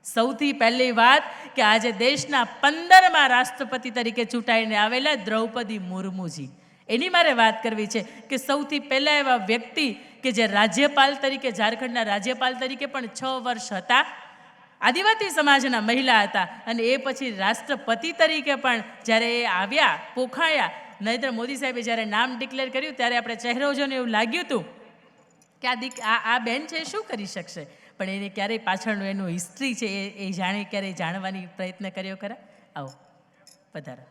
સૌથી પહેલી વાત કે આજે દેશના 15મા રાષ્ટ્રપતિ તરીકે ચૂંટાઈને આવેલા દ્રૌપદી મુર્મુજી, એની મારે વાત કરવી છે કે સૌથી પહેલા એવા વ્યક્તિ કે જે રાજ્યપાલ તરીકે, ઝારખંડના રાજ્યપાલ તરીકે પણ 6 વર્ષ હતા, આદિવાસી સમાજના મહિલા હતા. અને એ પછી રાષ્ટ્રપતિ તરીકે પણ જ્યારે એ આવ્યા, પોખાયા, નરેન્દ્ર મોદી સાહેબે જ્યારે નામ ડિક્લેર કર્યું ત્યારે આપણે ચહેરો જોઈને એવું લાગ્યું હતું કે આ બેન છે શું કરી શકશે. પણ એને ક્યારેય પાછળનું એનું હિસ્ટ્રી છે એ ક્યારેય જાણવાની પ્રયત્ન કર્યો ખરા? આવો પધારો.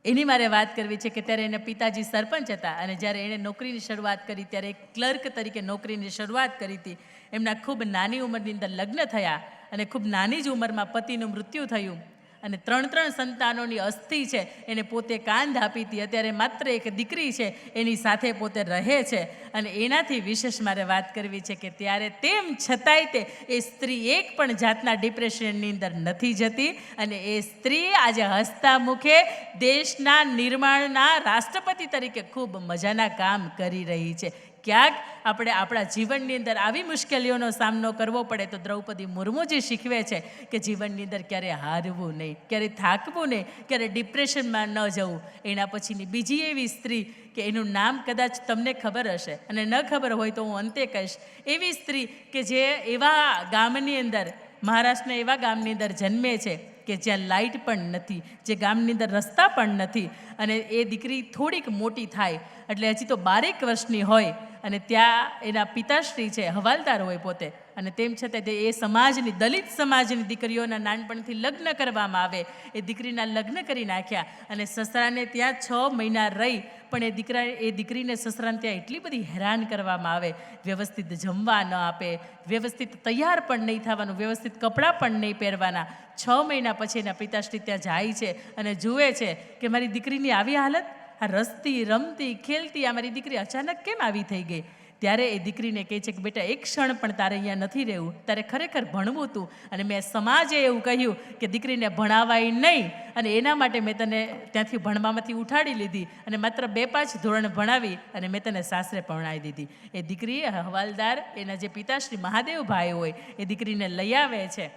એની મારે વાત કરવી છે કે ત્યારે એના પિતાજી સરપંચ હતા અને જ્યારે એણે નોકરીની શરૂઆત કરી ત્યારે એક ક્લર્ક તરીકે નોકરીની શરૂઆત કરી હતી. એમના ખૂબ નાની ઉંમરની અંદર લગ્ન થયા અને ખૂબ નાની જ ઉંમરમાં પતિનું મૃત્યુ થયું અને 3 સંતાનોની અસ્થિ છે એને પોતે કાંધ આપી હતી. અત્યારે માત્ર એક દીકરી છે એની સાથે પોતે રહે છે. અને એનાથી વિશેષ મારે વાત કરવી છે કે ત્યારે તેમ છતાંય તે એ સ્ત્રી એક પણ જાતના ડિપ્રેશનની અંદર નથી જતી. અને એ સ્ત્રી આજે હસતા મુખે દેશના નિર્માણના રાષ્ટ્રપતિ તરીકે ખૂબ મજાના કામ કરી રહી છે. ક્યાંક આપણે આપણા જીવનની અંદર આવી મુશ્કેલીઓનો સામનો કરવો પડે તો દ્રૌપદી મુર્મુજી શીખવે છે કે જીવનની અંદર ક્યારે હારવું નહીં, ક્યારે થાકવું નહીં, ક્યારે ડિપ્રેશનમાં ન જવું. એના પછીની બીજી એવી સ્ત્રી કે એનું નામ કદાચ તમને ખબર હશે અને ન ખબર હોય તો હું અંતે કહીશ. એવી સ્ત્રી કે જે એવા ગામની અંદર, મહારાષ્ટ્રના એવા ગામની અંદર જન્મે છે કે જ્યાં લાઇટ પણ નથી, જે ગામની અંદર રસ્તા પણ નથી. અને એ દીકરી થોડીક મોટી થાય એટલે હજી તો 12 વર્ષની હોય અને ત્યાં એના પિતાશ્રી છે હવાલદાર હોય પોતે, અને તેમ છતાં એ સમાજની, દલિત સમાજની દીકરીઓના નાનપણથી લગ્ન કરવામાં આવે. એ દીકરીના લગ્ન કરી નાખ્યા અને સસરાને ત્યાં 6 મહિના રહી. પણ એ દીકરીને સસરાને ત્યાં એટલી બધી હેરાન કરવામાં આવે, વ્યવસ્થિત જમવા ન આપે, વ્યવસ્થિત તૈયાર પણ નહીં થવાનું, વ્યવસ્થિત કપડાં પણ નહીં પહેરવાના. 6 મહિના પછી એના પિતાશ્રી ત્યાં જાય છે અને જુએ છે કે મારી દીકરીની આવી હાલત, આ રસતી રમતી ખેલતી આ મારી દીકરી અચાનક કેમ આવી થઈ ગઈ. ત્યારે એ દીકરીને કહે છે કે બેટા એક ક્ષણ પણ તારે અહીંયા નથી રહેવું, તારે ખરેખર ભણવું હતું. અને મેં સમાજે એવું કહ્યું કે દીકરીને ભણાવાય નહીં અને એના માટે મેં તને ત્યાંથી ભણવામાંથી ઉઠાડી લીધી અને માત્ર 2-5 ધોરણ ભણાવી અને મેં તને સાસરે પરણાવી દીધી. એ દીકરી હવાલદાર એના જે પિતાશ્રી મહાદેવભાઈ હોય એ દીકરીને લઈ આવે છે.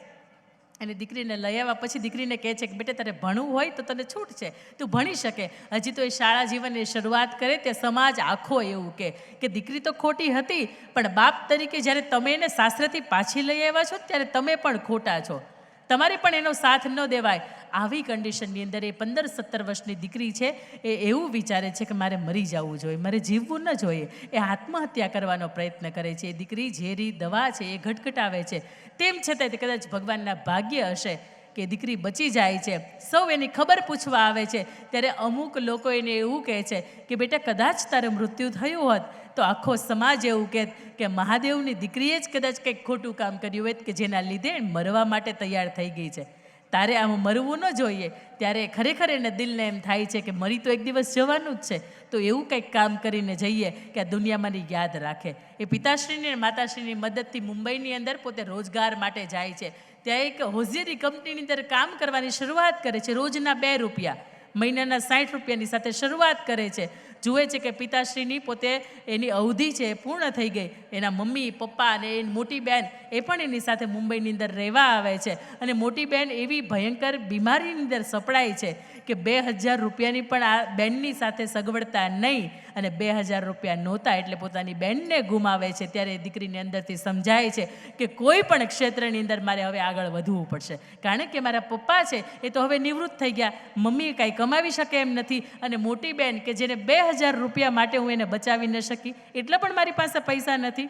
અને દીકરીને લઈ આવ્યા પછી દીકરીને કહે છે કે બેટા તારે ભણવું હોય તો તને છૂટ છે, તું ભણી શકે. હજી તો એ શાળા જીવનની શરૂઆત કરે તે સમાજ આખો એવું કે દીકરી તો ખોટી હતી, પણ બાપ તરીકે જ્યારે તમે એને સાસરેથી પાછી લઈ આવ્યા છો ત્યારે તમે પણ ખોટા છો, તમારે પણ એનો સાથ ન દેવાય. આવી કન્ડિશનની અંદર એ 15-17 વર્ષની દીકરી છે એ એવું વિચારે છે કે મારે મરી જવું જોઈએ, મારે જીવવું ન જોઈએ. એ આત્મહત્યા કરવાનો પ્રયત્ન કરે છે. એ દીકરી ઝેરી દવા છે એ ઘટઘટાવે છે. તેમ છતાં તે કદાચ ભગવાનના ભાગ્ય હશે કે દીકરી બચી જાય છે. સૌ એની ખબર પૂછવા આવે છે ત્યારે અમુક લોકો એને એવું કહે છે કે બેટા કદાચ તારે મૃત્યુ થયું હોત તો આખો સમાજ એવું કહેત કે મહાદેવની દીકરીએ જ કદાચ કંઈક ખોટું કામ કર્યું હોય કે જેના લીધે મરવા માટે તૈયાર થઈ ગઈ છે, તારે આમ મરવું ન જોઈએ. ત્યારે ખરેખર એને દિલને એમ થાય છે કે મરી તો એક દિવસ જવાનું જ છે, તો એવું કંઈક કામ કરીને જઈએ કે આ દુનિયામાંની યાદ રાખે. એ પિતાશ્રીની અને માતાશ્રીની મદદથી મુંબઈની અંદર પોતે રોજગાર માટે જાય છે. ત્યાં એક હોઝિયરી કંપનીની અંદર કામ કરવાની શરૂઆત કરે છે. રોજના 2 રૂપિયા, મહિનાના 60 રૂપિયાની સાથે શરૂઆત કરે છે. જુએ છે કે પિતાશ્રીની પોતે એની અવધિ છે એ પૂર્ણ થઈ ગઈ. એના મમ્મી પપ્પા અને એની મોટી બહેન એ પણ એની સાથે મુંબઈની અંદર રહેવા આવે છે. અને મોટી બહેન એવી ભયંકર બીમારીની અંદર સપડાય છે કે 2000 રૂપિયાની પણ આ બહેનની સાથે સગવડતા નહીં અને 2000 રૂપિયા નહોતા એટલે પોતાની બહેનને ગુમાવે છે. ત્યારે એ દીકરીની અંદરથી સમજાય છે કે કોઈ પણ ક્ષેત્રની અંદર મારે હવે આગળ વધવું પડશે, કારણ કે મારા પપ્પા છે એ તો હવે નિવૃત્ત થઈ ગયા, મમ્મી કાંઈ કમાવી શકે એમ નથી, અને મોટી બહેન કે જેને 2000 રૂપિયા માટે હું એને બચાવી ન શકી એટલા પણ મારી પાસે પૈસા નથી.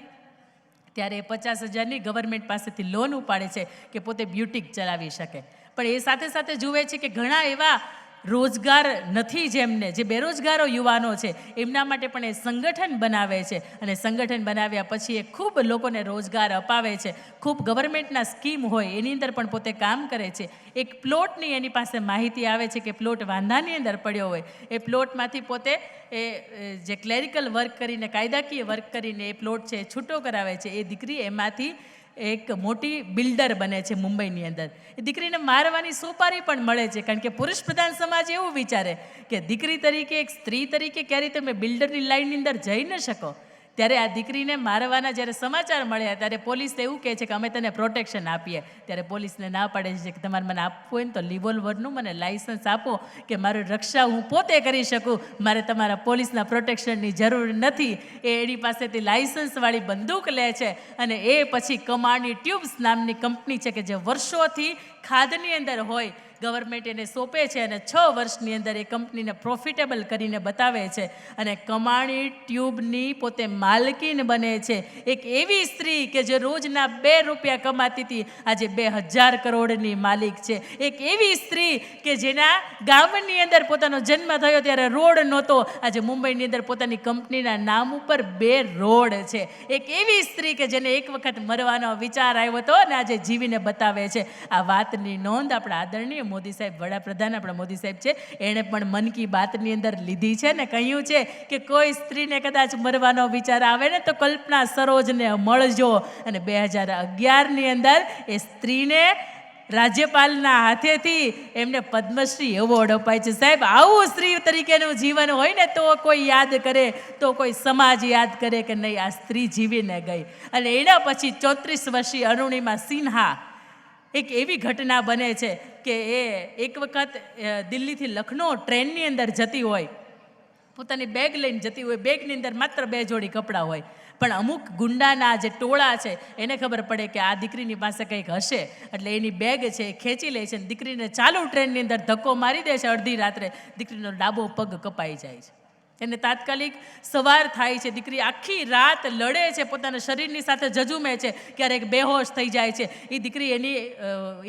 ત્યારે એ 50,000ની ગવર્મેન્ટ પાસેથી લોન ઉપાડે છે કે પોતે બ્યુટીક ચલાવી શકે. પણ એ સાથે સાથે જુએ છે કે ઘણા એવા રોજગાર નથી જેમને, જે બેરોજગારો યુવાનો છે એમના માટે પણ એ સંગઠન બનાવે છે. અને સંગઠન બનાવ્યા પછી એ ખૂબ લોકોને રોજગાર અપાવે છે. ખૂબ ગવર્મેન્ટના સ્કીમ હોય એની અંદર પણ પોતે કામ કરે છે. એક પ્લોટની એની પાસે માહિતી આવે છે કે પ્લોટ વાંધાની અંદર પડ્યો હોય, એ પ્લોટમાંથી પોતે એ જે ક્લેરિકલ વર્ક કરીને, કાયદાકીય વર્ક કરીને એ પ્લોટ છે એ છૂટો કરાવે છે. એ દીકરી એમાંથી એક મોટી બિલ્ડર બને છે મુંબઈની અંદર. એ દીકરીને મારવાની સોપારી પણ મળે છે, કારણ કે પુરુષ પ્રધાન સમાજ એવું વિચારે કે દીકરી તરીકે, એક સ્ત્રી તરીકે ક્યારેય તમે બિલ્ડરની લાઇનની અંદર જઈ ન શકો. ત્યારે આ દીકરીને મારવાના જ્યારે સમાચાર મળ્યા ત્યારે પોલીસ એવું કહે છે કે અમે તને પ્રોટેક્શન આપીએ. ત્યારે પોલીસને ના પાડે છે કે તમારે મને આપવું હોય ને તો રિવોલ્વરનું મને લાઇસન્સ આપો કે મારી રક્ષા હું પોતે કરી શકું, મારે તમારા પોલીસના પ્રોટેક્શનની જરૂર નથી. એ એની પાસેથી લાઇસન્સવાળી બંદૂક લે છે અને એ પછી કમાણી ટ્યુબ્સ નામની કંપની છે કે જે વર્ષોથી ખાધની અંદર હોય, ગવર્મેન્ટ એને સોંપે છે અને 6 વર્ષની અંદર એ કંપનીને પ્રોફિટેબલ કરીને બતાવે છે અને કમાણી ટ્યુબની પોતે માલકીન બને છે. એક એવી સ્ત્રી કે જે રોજના 2 રૂપિયા કમાતી હતી આજે 2000 કરોડની માલિક છે. એક એવી સ્ત્રી કે જેના ગામની અંદર પોતાનો જન્મ થયો ત્યારે રોડ નહોતો, આજે મુંબઈની અંદર પોતાની કંપનીના નામ ઉપર 2 રોડ છે. એક એવી સ્ત્રી કે જેને એક વખત મરવાનો વિચાર આવ્યો હતો અને આજે જીવીને બતાવે છે. આ વાતની નોંધ આપણા આદરણીય મોદી સાહેબ વડાપ્રધાન આપણા મોદી સાહેબ છે, એણે પણ મન કી બાતની અંદર લીધી છે ને કહ્યું છે કે કોઈ સ્ત્રીને કદાચ મરવાનો વિચાર આવે ને તો કલ્પના સરોજને મળજો. અને 2011ની અંદર એ સ્ત્રીને રાજ્યપાલના હાથેથી એમને પદ્મશ્રી એવોર્ડ અપાય છે. સાહેબ, આવું સ્ત્રી તરીકેનું જીવન હોય ને તો કોઈ યાદ કરે, તો કોઈ સમાજ યાદ કરે કે નહીં આ સ્ત્રી જીવીને ગઈ. અને એના પછી 34 વર્ષીય અરુણિમા સિન્હા, એક એવી ઘટના બને છે કે એ એક વખત દિલ્હીથી લખનૌ ટ્રેનની અંદર જતી હોય, પોતાની બેગ લઈને જતી હોય, બેગની અંદર માત્ર 2 જોડી કપડાં હોય, પણ અમુક ગુંડાના જે ટોળા છે એને ખબર પડે કે આ દીકરીની પાસે કંઈક હશે, એટલે એની બેગ છે એ ખેંચી લે છે અને દીકરીને ચાલુ ટ્રેનની અંદર ધક્કો મારી દે છે. અડધી રાત્રે દીકરીનો ડાબો પગ કપાઈ જાય છે. એને તાત્કાલિક સવાર થાય છે. દીકરી આખી રાત લડે છે, પોતાના શરીરની સાથે ઝઝુમે છે, ક્યારેક બેહોશ થઈ જાય છે. એ દીકરી એની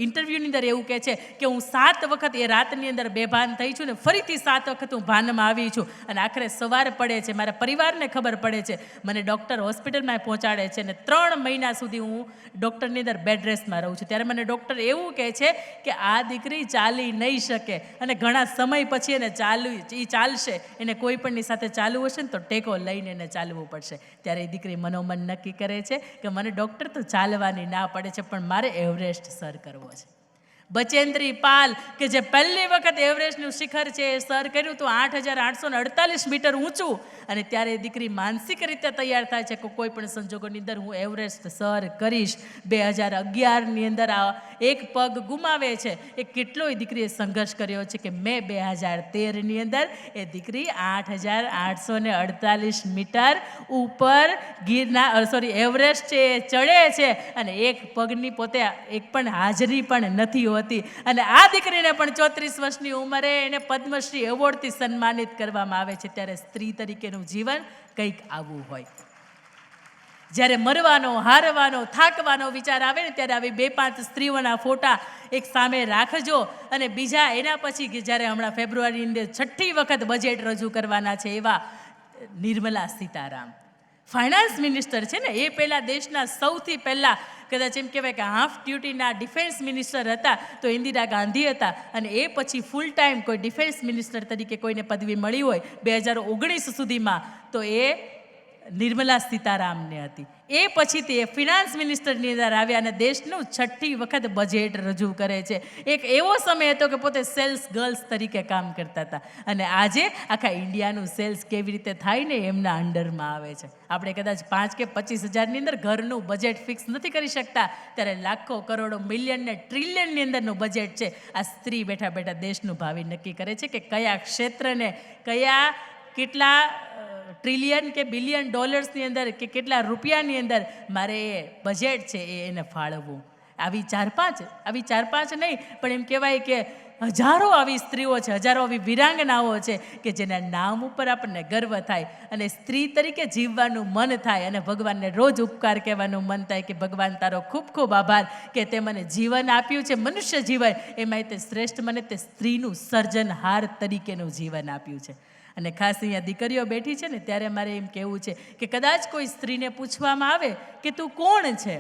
ઇન્ટરવ્યૂની અંદર એવું કહે છે કે હું 7 વખત એ રાતની અંદર બેભાન થઈ છું ને ફરીથી 7 વખત હું ભાનમાં આવી છું. અને આખરે સવાર પડે છે, મારા પરિવારને ખબર પડે છે, મને ડૉક્ટર હોસ્પિટલમાં પહોંચાડે છે અને 3 મહિના સુધી હું ડૉક્ટરની અંદર બેડ રેસ્ટમાં રહું છું. ત્યારે મને ડૉક્ટર એવું કહે છે કે આ દીકરી ચાલી નહીં શકે અને ઘણા સમય પછી એને ચાલશે, એને કોઈ પણ સાથે ચાલવું હશે ને તો ટેકો લઈને એને ચાલવું પડશે. ત્યારે એ દીકરી મનોમન નક્કી કરે છે કે મને ડૉક્ટર તો ચાલવાની ના પડે છે, પણ મારે એવરેસ્ટ સર કરવો છે. બચેન્દ્રી પાલ કે જે પહેલી વખત એવરેસ્ટનું શિખર છે એ સર કર્યું તો 8,848 મીટર ઊંચું. અને ત્યારે એ દીકરી માનસિક રીતે તૈયાર થાય છે કે કોઈ પણ સંજોગોની અંદર હું એવરેસ્ટ સર કરીશ. 2011ની અંદર આ એક પગ ગુમાવે છે. એ કેટલોય દીકરીએ સંઘર્ષ કર્યો છે કે મેં 2013ની અંદર એ દીકરી 8,848 મીટર ઉપર એવરેસ્ટ છે એ ચડે છે અને એક પગની પોતે એક પણ હાજરી પણ નથી હતી. અને આ દીકરીને પણ 34 વર્ષની ઉંમરે એને પદ્મશ્રી એવોર્ડથી સન્માનિત કરવામાં આવે છે. ત્યારે સ્ત્રી તરીકેનું જીવન કંઈક આવું હોય. જ્યારે મરવાનો, હારવાનો, થાકવાનો વિચાર આવે ને ત્યારે આવી 2-5 સ્ત્રીઓના ફોટા એક સામે રાખજો. અને બીજા એના પછી કે જ્યારે હમણાં ફેબ્રુઆરીની અંદર 6ઠી વખત બજેટ રજૂ કરવાના છે એવા નિર્મલા સીતારામ ફાઇનાન્સ મિનિસ્ટર છે ને, એ પહેલાં દેશના સૌથી પહેલાં કદાચ એમ કહેવાય કે હાફ ડ્યુટીના ડિફેન્સ મિનિસ્ટર હતા તો ઇન્દિરા ગાંધી હતા. અને એ પછી ફૂલ ટાઈમ કોઈ ડિફેન્સ મિનિસ્ટર તરીકે કોઈને પદવી મળી હોય 2019 સુધીમાં તો એ નિર્મલા સીતારામને હતી. એ પછીથી એ ફિનાન્સ મિનિસ્ટરની અંદર આવ્યા અને દેશનું 6ઠી વખત બજેટ રજૂ કરે છે. એક એવો સમય હતો કે પોતે સેલ્સ ગર્લ્સ તરીકે કામ કરતા હતા અને આજે આખા ઇન્ડિયાનું સેલ્સ કેવી રીતે થાય ને એમના અંડરમાં આવે છે. આપણે કદાચ 5 કે 25 હજારની અંદર ઘરનું બજેટ ફિક્સ નથી કરી શકતા, ત્યારે લાખો, કરોડો, મિલિયન ને ટ્રિલિયનની અંદરનું બજેટ છે. આ સ્ત્રી બેઠા બેઠા દેશનું ભાવિ નક્કી કરે છે કે કયા ક્ષેત્રને કેટલા ટ્રિલિયન કે બિલિયન ડોલર્સની અંદર કે કેટલા રૂપિયાની અંદર મારે એ બજેટ છે એને ફાળવવું. આવી 4-5 નહીં પણ એમ કહેવાય કે હજારો આવી સ્ત્રીઓ છે, હજારો આવી વિરાંગનાઓ છે કે જેના નામ ઉપર આપણને ગર્વ થાય અને સ્ત્રી તરીકે જીવવાનું મન થાય અને ભગવાનને રોજ ઉપકાર કહેવાનું મન થાય કે ભગવાન તારો ખૂબ ખૂબ આભાર કે તે મને જીવન આપ્યું છે, મનુષ્ય જીવન, એમાંય તે શ્રેષ્ઠ મને તે સ્ત્રીનું સર્જનહાર તરીકેનું જીવન આપ્યું છે. અને ખાસ અહીંયા દીકરીઓ બેઠી છે ને ત્યારે મારે એમ કહેવું છે કે કદાચ કોઈ સ્ત્રીને પૂછવામાં આવે કે તું કોણ છે,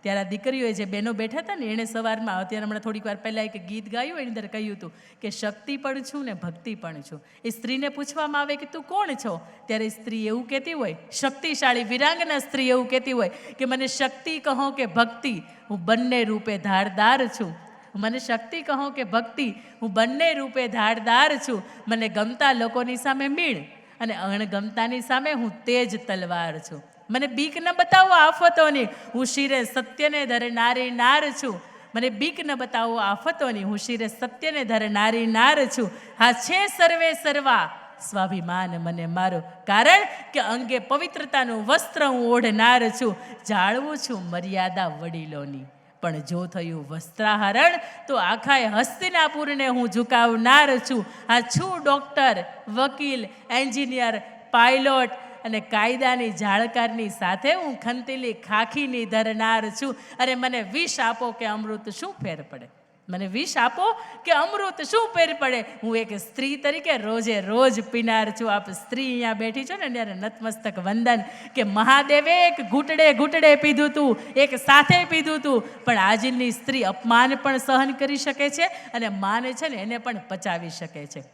ત્યારે આ દીકરીઓએ જે બહેનો બેઠા હતા ને એણે સવારમાં અત્યારે હમણાં થોડીક વાર પહેલાં એક ગીત ગાયું એની અંદર કહ્યું હતું કે શક્તિ પણ છું ને ભક્તિ પણ છું. એ સ્ત્રીને પૂછવામાં આવે કે તું કોણ છો ત્યારે સ્ત્રી એવું કહેતી હોય, શક્તિશાળી વિરાંગના સ્ત્રી એવું કહેતી હોય કે મને શક્તિ કહો કે ભક્તિ, હું બંને રૂપે ધારદાર છું. મને શક્તિ કહો કે ભક્તિ, હું બંને રૂપે ધારદાર છું. મને ગમતા લોકોની સામે મીણ અને અણગમતાની સામે હું તેજ તલવાર છું. મને બીક ન બતાવો આફતોની, હું શિરે સત્યને ધરનારી નાર છું. મને બીક ન બતાવો આફતોની, હું શિરે સત્યને ધરનારી નાર છું. હા છે સર્વે સર્વા સ્વાભિમાન મને મારો, કારણ કે અંગે પવિત્રતાનું વસ્ત્ર હું ઓઢનાર છું. જાળવું છું મર્યાદા વડીલોની, પણ જો થયું વસ્ત્રાહરણ તો આખાએ હસ્તિનાપુરને હું ઝુકાવનાર છું. આ છું ડૉક્ટર, વકીલ, એન્જિનિયર, પાયલોટ અને કાયદાની જાળકારની સાથે હું ખંતીલી ખાખીની ધરનાર છું. અને મને વિષ આપો કે અમૃત શું ફેર પડે, મને વિષ આપો કે અમૃત, શું ફેર પડે? હું એક સ્ત્રી તરીકે રોજે રોજ પીનાર છું. આપ સ્ત્રી અહીંયા બેઠી છો ને ત્યારે નતમસ્તક વંદન કે મહાદેવે એક ઘૂંટડે ઘૂંટડે પીધું તું, એક સાથે પીધું તું, પણ આજની સ્ત્રી અપમાન પણ સહન કરી શકે છે અને માને છે ને એને પણ પચાવી શકે છે.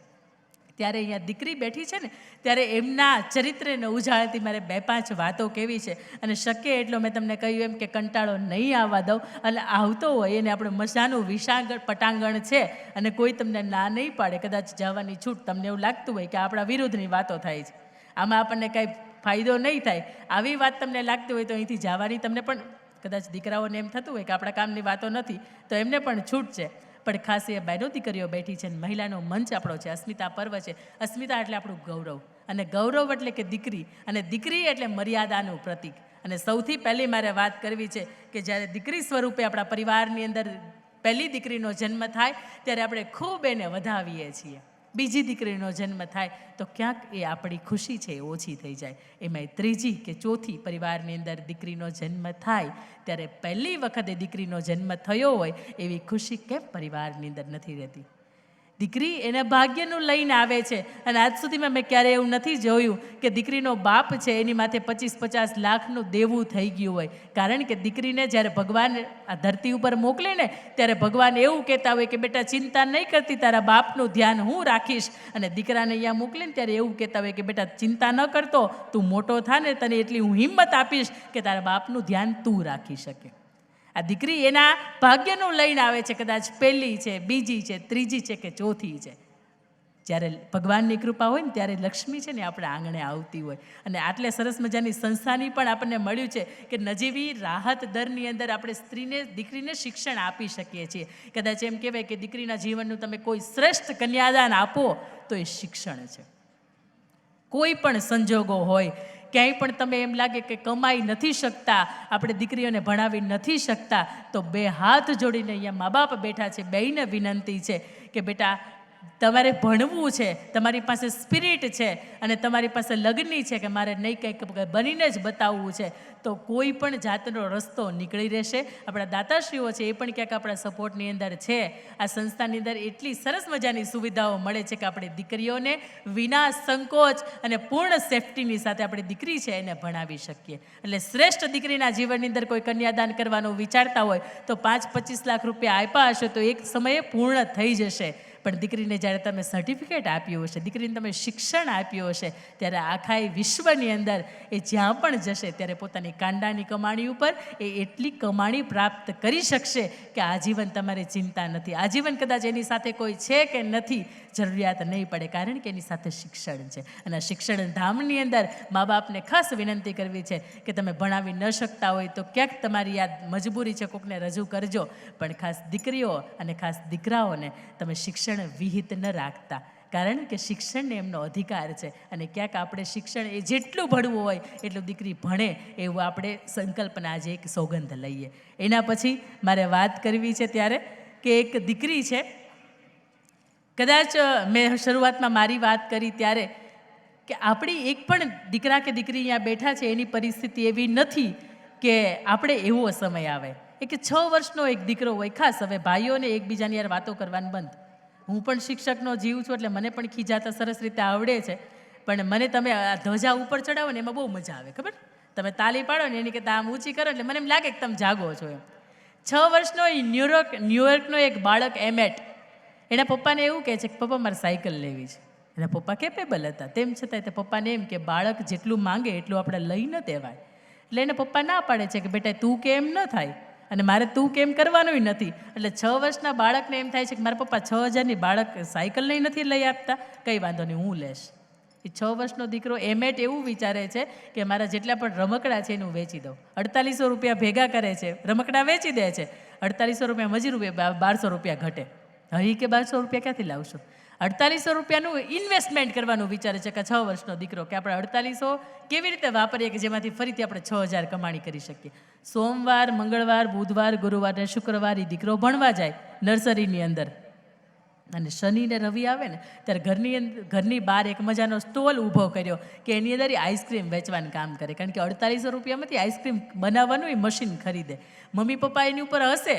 ત્યારે અહીંયા દીકરી બેઠી છે ને ત્યારે એમના ચરિત્રને ઉજાળતી મારે 2-5 વાતો કહેવી છે. અને શક્ય એટલો મેં તમને કહ્યું એમ કે કંટાળો નહીં આવવા દઉં, અને આવતો હોય એને આપણે મજાનું વિશાળ પટાંગણ છે અને કોઈ તમને ના નહીં પાડે, કદાચ જવાની છૂટ, તમને એવું લાગતું હોય કે આપણા વિરુદ્ધની વાતો થાય છે, આમાં આપણને કાંઈ ફાયદો નહીં થાય, આવી વાત તમને લાગતી હોય તો અહીંથી જવાની તમને પણ, કદાચ દીકરાઓને એમ થતું હોય કે આપણા કામની વાતો નથી તો એમને પણ છૂટ છે. પણ ખાસ એ બહેનો દીકરીઓ બેઠી છે, મહિલાનો મંચ આપણો છે, અસ્મિતા પર્વ છે. અસ્મિતા એટલે આપણું ગૌરવ, અને ગૌરવ એટલે કે દીકરી, અને દીકરી એટલે મર્યાદાનું પ્રતીક. અને સૌથી પહેલી મારે વાત કરવી છે કે જ્યારે દીકરી સ્વરૂપે આપણા પરિવારની અંદર પહેલી દીકરીનો જન્મ થાય ત્યારે આપણે ખૂબ એને વધાવીએ છીએ. બીજી દીકરીનો જન્મ થાય તો ક્યાંક એ આપણી ખુશી છે એ ઓછી થઈ જાય. એમાંય ત્રીજી કે ચોથી પરિવારની અંદર દીકરીનો જન્મ થાય ત્યારે પહેલી વખતે દીકરીનો જન્મ થયો હોય એવી ખુશી કેમ પરિવારની અંદર નથી રહેતી? દીકરી એના ભાગ્યનું લઈને આવે છે. અને આજ સુધીમાં મેં ક્યારેય એવું નથી જોયું કે દીકરીનો બાપ છે એની માથે 25-50 લાખનું દેવું થઈ ગયું હોય. કારણ કે દીકરીને જ્યારે ભગવાન આ ધરતી ઉપર મોકલે ને ત્યારે ભગવાન એવું કહેતા હોય કે બેટા ચિંતા નહીં કરતી, તારા બાપનું ધ્યાન હું રાખીશ. અને દીકરાને અહીંયા મોકલે ને ત્યારે એવું કહેતા હોય કે બેટા ચિંતા ન કરતો, તું મોટો થા ને તને એટલી હું હિંમત આપીશ કે તારા બાપનું ધ્યાન તું રાખી શકે. આ દીકરી એના ભાગ્યનું લઈને આવે છે. કદાચ પહેલી છે, બીજી છે, ત્રીજી છે કે ચોથી છે. જ્યારે ભગવાનની કૃપા હોય ને ત્યારે લક્ષ્મી છે ને આપણા આંગણે આવતી હોય. અને આટલે સરસ મજાની સંસ્થાની પણ આપણને મળ્યું છે કે નજીવી રાહત દરની અંદર આપણે સ્ત્રીને, દીકરીને શિક્ષણ આપી શકીએ છીએ. કદાચ એમ કહેવાય કે દીકરીના જીવનનું તમે કોઈ શ્રેષ્ઠ કન્યાદાન આપો તો એ શિક્ષણ છે. કોઈ પણ સંજોગો હોય, ક્યાંય પણ તમે એમ લાગે કે કમાઈ નથી શકતા, આપણે દીકરીઓને ભણાવી નથી શકતા, તો 2 હાથ જોડીને અહીંયા મા બાપ બેઠા છે, બેયને વિનંતી છે કે બેટા તમારે ભણવું છે, તમારી પાસે સ્પિરિટ છે અને તમારી પાસે લગ્ની છે કે મારે નહીં કંઈક બનીને જ બતાવવું છે, તો કોઈ પણ જાતનો રસ્તો નીકળી રહેશે. આપણા દાતાશ્રીઓ છે એ પણ ક્યાંક આપણા સપોર્ટની અંદર છે. આ સંસ્થાની અંદર એટલી સરસ મજાની સુવિધાઓ મળે છે કે આપણે દીકરીઓને વિના સંકોચ અને પૂર્ણ સેફટીની સાથે આપણી દીકરી છે એને ભણાવી શકીએ. એટલે શ્રેષ્ઠ દીકરીના જીવનની અંદર કોઈ કન્યાદાન કરવાનું વિચારતા હોય તો 5-25 લાખ રૂપિયા આપ્યા હશે તો એક સમયે પૂર્ણ થઈ જશે. પણ દીકરીને જ્યારે તમે સર્ટિફિકેટ આપ્યું હશે, દીકરીને તમે શિક્ષણ આપ્યું હશે, ત્યારે આખા વિશ્વની અંદર એ જ્યાં પણ જશે ત્યારે પોતાની કાંડાની કમાણી ઉપર એ એટલી કમાણી પ્રાપ્ત કરી શકશે કે આજીવન તમારે ચિંતા નથી. આજીવન કદાચ એની સાથે કોઈ છે કે નથી જરૂરિયાત નહીં પડે, કારણ કે એની સાથે શિક્ષણ છે. અને શિક્ષણ ધામની અંદર મા બાપને ખાસ વિનંતી કરવી છે કે તમે ભણાવી ન શકતા હોય તો ક્યાંક તમારી આ મજબૂરી છે, કોકને રજૂ કરજો. પણ ખાસ દીકરીઓ અને ખાસ દીકરાઓને તમે શિક્ષણ વિહિત ન રાખતા, કારણ કે શિક્ષણને એમનો અધિકાર છે. અને ક્યાંક આપણે શિક્ષણ એ જેટલું ભણવું હોય એટલું દીકરી ભણે એવું આપણે સંકલ્પના આજે એક સોગંદ લઈએ. એના પછી મારે વાત કરવી છે ત્યારે કે એક દીકરી છે, કદાચ મેં શરૂઆતમાં મારી વાત કરી ત્યારે કે આપણી એક પણ દીકરા કે દીકરી અહીંયા બેઠા છે એની પરિસ્થિતિ એવી નથી કે આપણે એવો સમય આવે એ કે 6 વર્ષનો એક દીકરો હોય. ખાસ હવે ભાઈઓને એકબીજાની યાર વાતો કરવાનું બંધ. હું પણ શિક્ષકનો જીવ છું એટલે મને પણ ખીજાતા સરસ રીતે આવડે છે. પણ મને તમે આ ધ્વજા ઉપર ચડાવો ને એમાં બહુ મજા આવે, ખબર? તમે તાલી પાડો ને એની કરતાં આમ ઊંચી કરો એટલે મને એમ લાગે કે તમે જાગો છો એમ. 6 વર્ષનો એ ન્યુયોર્કનો એક બાળક એમેટ, એના પપ્પાને એવું કહે છે કે પપ્પા મારે સાયકલ લેવી છે. એના પપ્પા કેપેબલ હતા, તેમ છતાં તે પપ્પાને એમ કે બાળક જેટલું માંગે એટલું આપણે લઈ ન દેવાય. એટલે એના પપ્પા ના પાડે છે કે બેટા તું કેમ ન થાય અને મારે તું કેમ કરવાનું નથી. એટલે 6 વર્ષના બાળકને એમ થાય છે કે મારા પપ્પા 6,000ની બાળક સાયકલ નહીં નથી લઈ આપતા, કંઈ વાંધો નહીં હું લેશ. એ 6 વર્ષનો દીકરો એમેટ એવું વિચારે છે કે મારા જેટલા પણ રમકડા છે એનું વેચી દઉં. 4800 રૂપિયા ભેગા કરે છે, રમકડા વેચી દે છે. 4800 રૂપિયા મજૂરી, 1200 રૂપિયા ઘટે. હરી કે 1200 રૂપિયા ક્યાંથી લાવશો? 4800 રૂપિયાનું ઇન્વેસ્ટમેન્ટ કરવાનું વિચારે છે કે 6 વર્ષનો દીકરો કે આપણે 4800 કેવી રીતે વાપરીએ કે જેમાંથી ફરીથી આપણે 6000 કમાણી કરી શકીએ. સોમવાર, મંગળવાર, બુધવાર, ગુરુવાર ને શુક્રવાર એ દીકરો ભણવા જાય નર્સરીની અંદર. અને શનિ ને રવિ આવે ને ત્યારે ઘરની બહાર એક મજાનો સ્ટોલ ઊભો કર્યો કે એની અંદર આઈસ્ક્રીમ વેચવાનું કામ કરે. કારણ કે 4800 રૂપિયામાંથી આઈસ્ક્રીમ બનાવવાનું એ મશીન ખરીદે. મમ્મી પપ્પા એની ઉપર હશે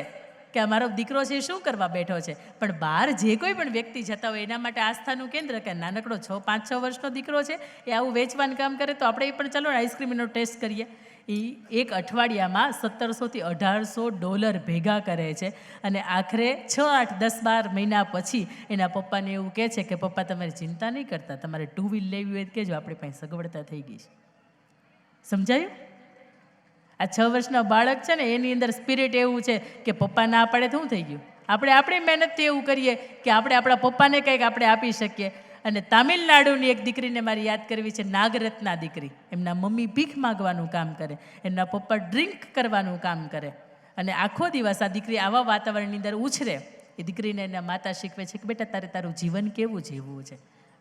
કે આ મારો દીકરો છે એ શું કરવા બેઠો છે. પણ બહાર જે કોઈ પણ વ્યક્તિ જતા હોય એના માટે આસ્થાનું કેન્દ્ર કે નાનકડો 5-6 વર્ષનો દીકરો છે એ આવું વેચવાનું કામ કરે તો આપણે એ પણ ચાલો આઈસ્ક્રીમનો ટેસ્ટ કરીએ. એ એક અઠવાડિયામાં $1700-1800 ભેગા કરે છે અને આખરે 6, 8, 10, 12 મહિના પછી એના પપ્પાને એવું કહે છે કે પપ્પા તમારી ચિંતા નહીં કરતા, તમારે 2 વ્હીલ લેવી હોય કહેજો, આપણી પાસે સગવડતા થઈ ગઈ છે. સમજાયું? આ 6 વર્ષના બાળક છે ને એની અંદર સ્પિરિટ એવું છે કે પપ્પા ના પાડે તો શું થઈ ગયું, આપણે આપણી મહેનતથી એવું કરીએ કે આપણે આપણા પપ્પાને કંઈક આપણે આપી શકીએ. અને તામિલનાડુની એક દીકરીને મારે યાદ કરવી છે, નાગરત્ના દીકરી. એમના મમ્મી ભીખ માગવાનું કામ કરે, એમના પપ્પા ડ્રિંક કરવાનું કામ કરે અને આખો દિવસ આ દીકરી આવા વાતાવરણની અંદર ઉછરે. એ દીકરીને એના માતા શીખવે છે કે બેટા તારે તારું જીવન કેવું જીવવું છે,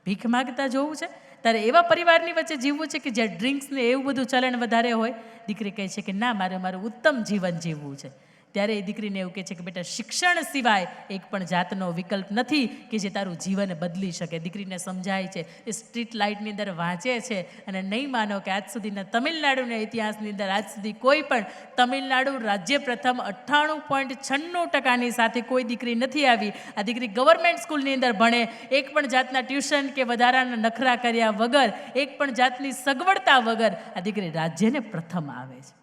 ભીખ માગતા જોવું છે, તારે એવા પરિવારની વચ્ચે જીવવું છે કે જ્યાં ડ્રિંક્સ ને એવું બધું ચલણ વધારે હોય. દીકરી કહે છે કે ના, મારું ઉત્તમ જીવન જીવવું છે. ત્યારે એ દીકરીને એવું કહે છે કે બેટા શિક્ષણ સિવાય એક પણ જાતનો વિકલ્પ નથી કે જે તારું જીવન બદલી શકે. દીકરીને સમજાય છે, એ સ્ટ્રીટ લાઇટની અંદર વાંચે છે અને નહીં માનો કે આજ સુધીના તમિલનાડુના ઇતિહાસની અંદર આજ સુધી કોઈ પણ તમિલનાડુ રાજ્ય પ્રથમ 98.96% સાથે કોઈ દીકરી નથી આવી. આ દીકરી ગવર્મેન્ટ સ્કૂલની અંદર ભણે, એક પણ જાતના ટ્યુશન કે વધારાના નખરા કર્યા વગર, એક પણ જાતની સગવડતા વગર આ દીકરી રાજ્યને પ્રથમ આવે છે.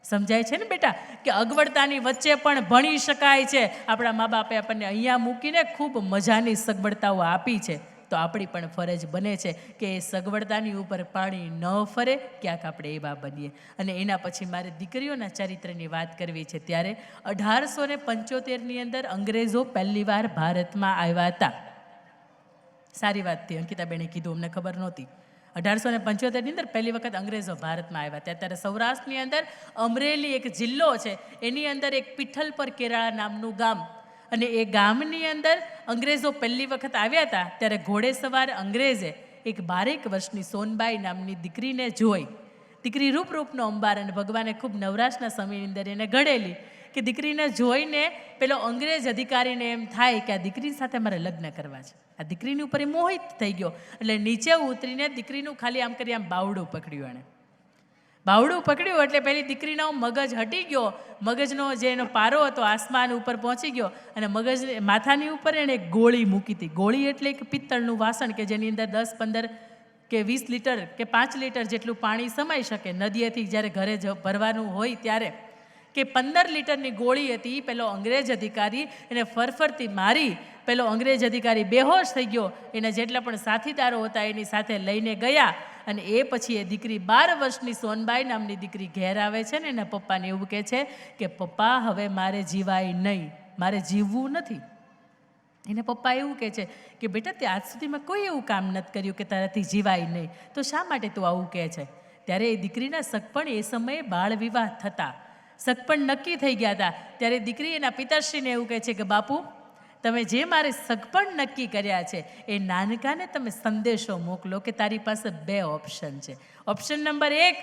સમજાય છે ને બેટા કે અગવડતાની વચ્ચે પણ ભણી શકાય છે. આપણા મા બાપે આપણને અહીંયા મૂકીને ખૂબ મજાની સગવડતાઓ આપી છે, તો આપણી પણ ફરજ બને છે કે એ સગવડતાની ઉપર પાણી ન ફરે, ક્યાંક આપણે એવા બનીએ. અને એના પછી મારે દીકરીઓના ચરિત્રની વાત કરવી છે. ત્યારે 1875ની અંદર અંગ્રેજો પહેલી વાર ભારતમાં આવ્યા હતા. સારી વાત હતી, અંકિતાબેને કીધું, અમને ખબર નહોતી. 1875ની અંદર પહેલી વખત અંગ્રેજો ભારતમાં આવ્યા. ત્યારે સૌરાષ્ટ્રની અંદર અમરેલી એક જિલ્લો છે, એની અંદર એક પિઠ્ઠલપર કેરાળા નામનું ગામ, અને એ ગામની અંદર અંગ્રેજો પહેલી વખત આવ્યા હતા. ત્યારે ઘોડેસવાર અંગ્રેજે એક 12 વર્ષની સોનબાઈ નામની દીકરીને જોઈ. દીકરી રૂપનો અંબાર, અને ભગવાને ખૂબ નવરાશના સમયની અંદર એને ઘડેલી કે દીકરીને જોઈને પેલો અંગ્રેજ અધિકારીને એમ થાય કે આ દીકરી સાથે મારે લગ્ન કરવા છે. આ દીકરીની ઉપર એ મોહિત થઈ ગયો, એટલે નીચે ઉતરીને દીકરીનું ખાલી આમ કરી આમ બાવડું પકડ્યું. એણે બાવડું પકડ્યું એટલે પેલી દીકરીનો મગજ હટી ગયો, મગજનો જે એનો પારો હતો આસમાન ઉપર પહોંચી ગયો, અને મગજ માથાની ઉપર એણે એક ગોળી મૂકી હતી. ગોળી એટલે એક પિત્તળનું વાસણ કે જેની અંદર 10, 15 કે 20 લીટર કે 5 લીટર જેટલું પાણી સમાઈ શકે. નદીએથી જ્યારે ઘરે ભરવાનું હોય ત્યારે કે 15 લીટરની ગોળી હતી. પેલો અંગ્રેજ અધિકારી એને ફરફરથી મારી, પેલો અંગ્રેજ અધિકારી બેહોશ થઈ ગયો. એના જેટલા પણ સાથીદારો હતા એની સાથે લઈને ગયા, અને એ પછી એ દીકરી 12 વર્ષની સોનબાઈ નામની દીકરી ઘેર આવે છે ને એના પપ્પાને એવું કહે છે કે પપ્પા હવે મારે જીવાય નહીં, મારે જીવવું નથી. એને પપ્પા એવું કહે છે કે બેટા તે આજ સુધીમાં કોઈ એવું કામ નથી કર્યું કે તારાથી જીવાય નહીં, તો શા માટે તું આવું કહે છે? ત્યારે એ દીકરીના સગપણ એ સમયે બાળ વિવાહ થતા, સગપણ નક્કી થઈ ગયા હતા. ત્યારે દીકરી એના પિતાશ્રીને એવું કહે છે કે બાપુ, તમે જે મારે સગપણ નક્કી કર્યા છે એ નાનકાને તમે સંદેશો મોકલો કે તારી પાસે 2 ઓપ્શન છે. ઓપ્શન નંબર 1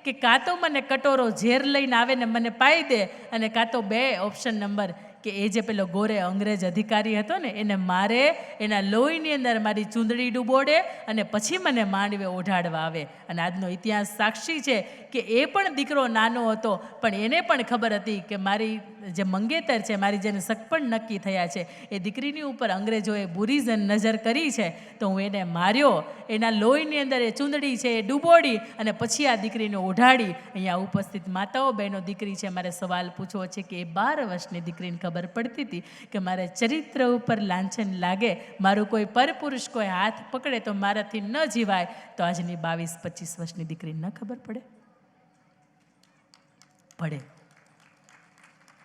કે કાં તો મને કટોરો ઝેર લઈને આવે ને મને પાઈ દે, અને કાં તો 2 ઓપ્શન નંબર કે એ જે પેલો ગોરે અંગ્રેજ અધિકારી હતો ને એને મારે એના લોહીની અંદર મારી ચૂંદડી ડૂબોડે અને પછી મને માંડવે ઓઢાડવા આવે. અને આજનો ઇતિહાસ સાક્ષી છે કે એ પણ દીકરો નાનો હતો, પણ એને પણ ખબર હતી કે મારી જે મંગેતર છે, મારી જેને સગપણ નક્કી થયા છે, એ દીકરીની ઉપર અંગ્રેજોએ બુરી નજર કરી છે, તો હું એને માર્યો, એના લોહીની અંદર એ ચૂંદડી છે એ ડૂબોડી અને પછી આ દીકરીને ઓઢાડી. અહીંયા ઉપસ્થિત માતાઓ બહેનો, દીકરી છે, મારે સવાલ પૂછવો છે કે એ 12 વર્ષની દીકરીને ખબર પડતી હતી કે મારે ચરિત્ર ઉપર લાંછન લાગે, મારું કોઈ પરપુરુષ કોઈ હાથ પકડે તો મારાથી ન જીવાય, તો આજની 22-25 વર્ષની દીકરી ન ખબર પડે? પડે.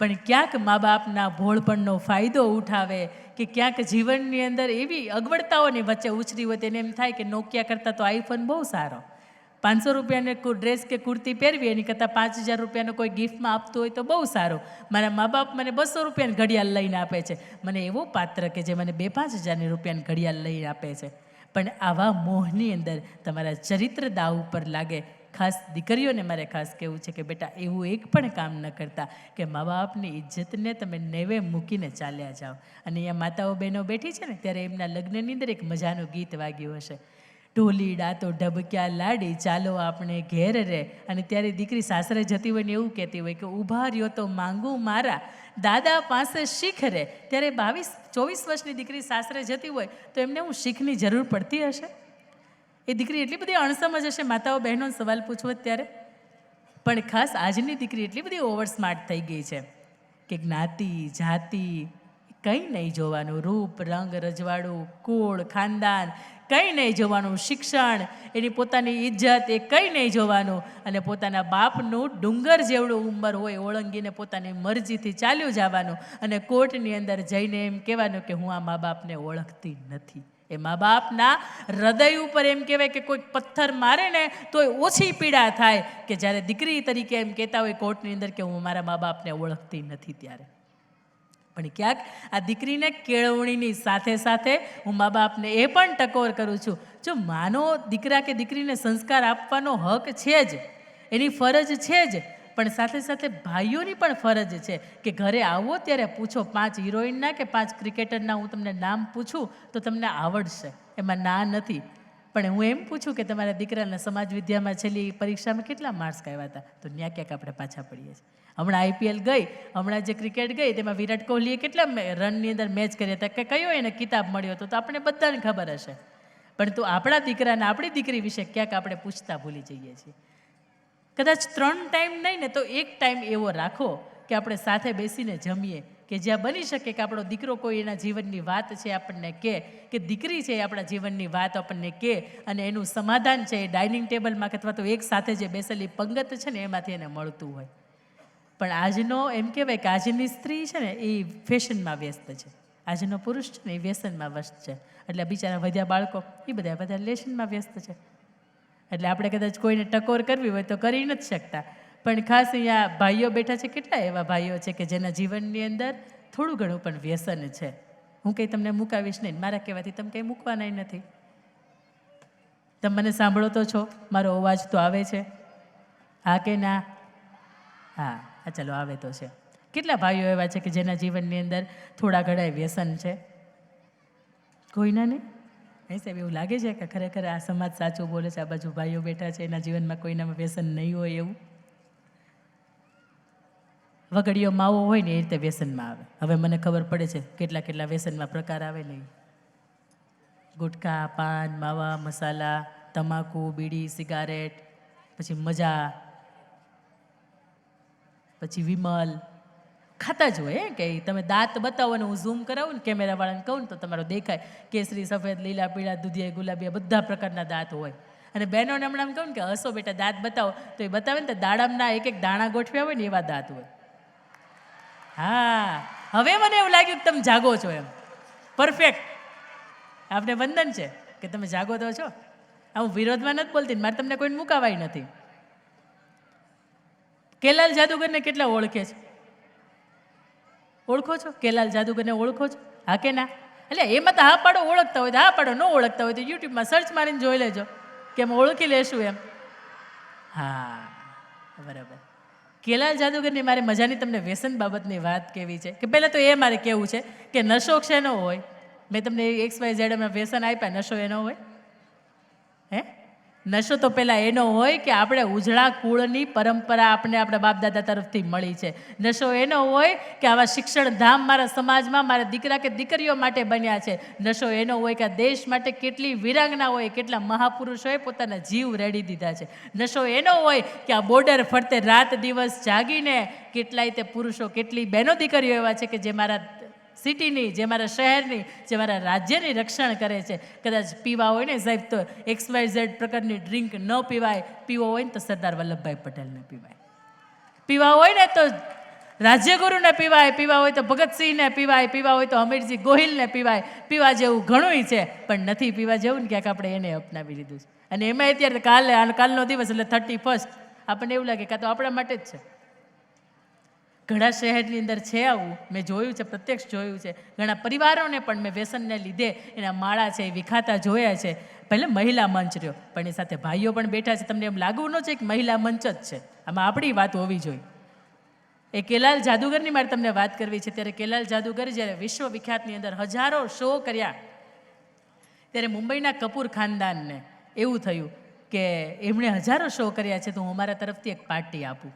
પણ ક્યાંક મા બાપના ભોળપણનો ફાયદો ઉઠાવે કે ક્યાંક જીવનની અંદર એવી અગવડતાઓની વચ્ચે ઉછરી હોય તેને એમ થાય કે નોકિયા કરતાં તો આઈફોન બહુ સારો, 500 રૂપિયાને ડ્રેસ કે કુર્તી પહેરવી એની કરતાં 5000 રૂપિયાનો કોઈ ગિફ્ટમાં આપતું હોય તો બહુ સારું. મારા મા બાપ મને 200 રૂપિયાની ઘડિયાળ લઈને આપે છે, મને એવો પાત્ર કે જે મને 2-5 હજારની રૂપિયાની ઘડિયાળ લઈને આપે છે. પણ આવા મોહની અંદર તમારા ચરિત્ર દાવ ઉપર લાગે. ખાસ દીકરીઓને મારે ખાસ કહેવું છે કે બેટા એવું એક પણ કામ ન કરતા કે મા બાપની ઇજ્જતને તમે નેવે મૂકીને ચાલ્યા જાઓ. અને અહીંયા માતાઓ બહેનો બેઠી છે ને, ત્યારે એમના લગ્નની અંદર એક મજાનું ગીત વાગ્યું હશે. ઢોલીડા તો ઢબક્યા લાડી ચાલો આપણે ઘેર રે. અને ત્યારે દીકરી સાસરે જતી હોય ને એવું કહેતી હોય કે ઊભા રહ્યો તો માંગુ મારા દાદા પાસે શીખ રે. ત્યારે 22-24 વર્ષની દીકરી સાસરે જતી હોય તો એમને હું શીખની જરૂર પડતી હશે? એ દીકરી એટલી બધી અણસમજ હશે માતાઓ બહેનોને સવાલ પૂછવો ત્યારે. પણ ખાસ આજની દીકરી એટલી બધી ઓવર સ્માર્ટ થઈ ગઈ છે કે જ્ઞાતિ જાતિ કંઈ નહીં જોવાનું, રૂપ રંગ રજવાડું કુળ ખાનદાન કંઈ નહીં જોવાનું, શિક્ષણ એની પોતાની ઇજ્જત એ કંઈ નહીં જોવાનું, અને પોતાના બાપનું ડુંગર જેવડું ઉંમર હોય ઓળંગીને પોતાની મરજીથી ચાલ્યું જવાનું, અને કોર્ટની અંદર જઈને એમ કહેવાનું કે હું આ મા બાપને ઓળખતી નથી. એ મા બાપના હૃદય ઉપર એમ કહેવાય કે કોઈક પથ્થર મારે ને તોય ઓછી પીડા થાય કે જ્યારે દીકરી તરીકે એમ કહેતા હોય કોર્ટની અંદર કે હું મારા મા બાપને ઓળખતી નથી. ત્યારે પણ ક્યાંક આ દીકરીને કેળવણીની સાથે સાથે હું મા બાપને એ પણ ટકોર કરું છું, જો માનો દીકરા કે દીકરીને સંસ્કાર આપવાનો હક છે જ, એની ફરજ છે જ, પણ સાથે સાથે ભાઈઓની પણ ફરજ છે કે ઘરે આવો ત્યારે પૂછો. 5 હિરોઈનના કે 5 ક્રિકેટરના હું તમને નામ પૂછું તો તમને આવડશે, એમાં ના નથી. પણ હું એમ પૂછું કે તમારા દીકરાના સમાજ વિદ્યામાં છેલ્લી પરીક્ષામાં કેટલા માર્ક્સ આવ્યા હતા, તો ત્યાં ક્યાંક આપણે પાછા પડીએ છીએ. હમણાં IPL ગઈ, હમણાં જે ક્રિકેટ ગઈ તેમાં વિરાટ કોહલીએ કેટલા રનની અંદર મેચ કર્યા હતા કે કયો એને કિતાબ મળ્યો હતો, તો આપણે બધાને ખબર હશે. પણ તો આપણા દીકરાને આપણી દીકરી વિશે ક્યાંક આપણે પૂછતા ભૂલી જઈએ છીએ. કદાચ 3 ટાઈમ નહીં ને તો 1 ટાઈમ એવો રાખો કે આપણે સાથે બેસીને જમીએ, કે જ્યાં બની શકે કે આપણો દીકરો કોઈ એના જીવનની વાત છે આપણને કહે, કે દીકરી છે એ આપણા જીવનની વાત આપણને કહે, અને એનું સમાધાન છે એ ડાઇનિંગ ટેબલમાં અથવા તો એક સાથે જે બેસેલી પંગત છે ને એમાંથી એને મળતું હોય. પણ આજનો એમ કહેવાય કે આજની સ્ત્રી છે ને એ ફેશનમાં વ્યસ્ત છે, આજનો પુરુષ છે ને એ વ્યસનમાં વ્યસ્ત છે, એટલે બિચારા વધ્યા બાળકો એ બધા લેશનમાં વ્યસ્ત છે. એટલે આપણે કદાચ કોઈને ટકોર કરવી હોય તો કરી નથી શકતા. પણ ખાસ અહીંયા ભાઈઓ બેઠા છે, કેટલા એવા ભાઈઓ છે કે જેના જીવનની અંદર થોડું ઘણું પણ વ્યસન છે. હું કંઈ તમને મૂકાવીશ નહીં, મારા કહેવાથી તમે કંઈ મૂકવાના નથી. તમે મને સાંભળો તો છો, મારો અવાજ તો આવે છે, હા કે ના? હા ચાલો આવે તો છે. કેટલા ભાઈઓ એવા છે કે જેના જીવનની અંદર થોડા ઘણા વ્યસન છે? કોઈના નહીં? નહીં સાહેબ, એવું લાગે છે કે ખરેખર આ સમાજ સાચું બોલે છે, આ બાજુ ભાઈઓ બેઠા છે એના જીવનમાં કોઈનામાં વ્યસન નહીં હોય એવું? વગડીયો માવો હોય ને એ રીતે વ્યસનમાં આવે. હવે મને ખબર પડે છે કેટલા વ્યસનમાં પ્રકાર આવે નહીં. ગુટખા, પાન, માવા, મસાલા, તમાકુ, બીડી, સિગારેટ, પછી મજા, પછી વિમલ, ખાતા જ હોય કે તમે દાંત બતાવો ને હું ઝૂમ કરાવું ને કેમેરાવાળાને કહું ને તો તમારો દેખાય કેસરી, સફેદ, લીલા, પીળા, દૂધિયા, ગુલાબી બધા પ્રકારના દાંત હોય. અને બહેનોને હમણાં કહું ને કે હસો બેટા દાંત બતાવો તો એ બતાવે ને તો દાડમના એક દાણા ગોઠવ્યા હોય ને એવા દાંત હોય. હા, હવે મને એવું લાગ્યું કે તમે જાગો છો એમ. પરફેક્ટ, આપણે વંદન છે કે તમે જાગો તો છો. હું વિરોધમાં નથી બોલતી, મારે તમને કોઈને મુકાવાય નથી. કેલાલ જાદુગરને કેટલા ઓળખે છે? ઓળખો છો કેલાલ જાદુગરને? ઓળખો છો? હા કે ના? એટલે એમાં તો હા પાડો, ઓળખતા હોય તો હા પાડો, ન ઓળખતા હોય તો યુટ્યુબમાં સર્ચ મારીને જોઈ લેજો કે અમે ઓળખી લેશું એમ. હા બરાબર. કેલાલ જાદુગરની મારે મજાની તમને વ્યસન બાબતની વાત કેવી છે કે પહેલાં તો એ મારે કહેવું છે કે નશો શેનો હોય? મેં તમને XYZ માં વ્યસન આપ્યા, નશો એનો હોય? હે? નશો તો પહેલાં એનો હોય કે આપણે ઉજળા કુળની પરંપરા આપણે આપણા બાપ દાદા તરફથી મળી છે. નશો એનો હોય કે આવા શિક્ષણ ધામ મારા સમાજમાં મારા દીકરા કે દીકરીઓ માટે બન્યા છે. નશો એનો હોય કે આ દેશ માટે કેટલી વીરાંગનાઓએ, કેટલા મહાપુરુષોએ પોતાના જીવ રેડી દીધા છે. નશો એનો હોય કે આ બોર્ડર ફરતે રાત દિવસ જાગીને કેટલાય તે પુરુષો, કેટલી બહેનો દીકરીઓ એવા છે કે જે મારા સિટીની, જે મારા શહેરની, જે મારા રાજ્યની રક્ષણ કરે છે. કદાચ પીવા હોય ને સાહેબ તો XYZ પ્રકારની ડ્રિંક ન પીવાય, પીવો હોય ને તો સરદાર વલ્લભભાઈ પટેલને પીવાય, પીવા હોય ને તો રાજ્યગુરુને પીવાય, પીવા હોય તો ભગતસિંહને પીવાય, પીવા હોય તો હમીરજી ગોહિલને પીવાય. પીવા જેવું ઘણુંય છે, પણ નથી પીવા જેવું ને ક્યાંક આપણે એને અપનાવી લીધું છે. અને એમાં અત્યારે કાલનો દિવસ એટલે 31st, આપણને એવું લાગે કાં તો આપણા માટે જ છે. ઘણા શહેરની અંદર છે આવું, મેં જોયું છે, પ્રત્યક્ષ જોયું છે. ઘણા પરિવારોને પણ મેં વ્યસનને લીધે એના માળા છે એ વિખાતા જોયા છે. પહેલે મહિલા મંચ રહ્યો, પણ એ સાથે ભાઈઓ પણ બેઠા છે. તમને એમ લાગવું ન છે કે મહિલા મંચ જ છે, આમાં આપણી વાત હોવી જોઈએ. એ કેલાલ જાદુગરની મારે તમને વાત કરવી છે. ત્યારે કેલાલ જાદુગર જ્યારે વિશ્વવિખ્યાતની અંદર હજારો શો કર્યા, ત્યારે મુંબઈના કપૂર ખાનદાનને એવું થયું કે એમણે હજારો શો કર્યા છે, તો હું અમારા તરફથી એક પાર્ટી આપું.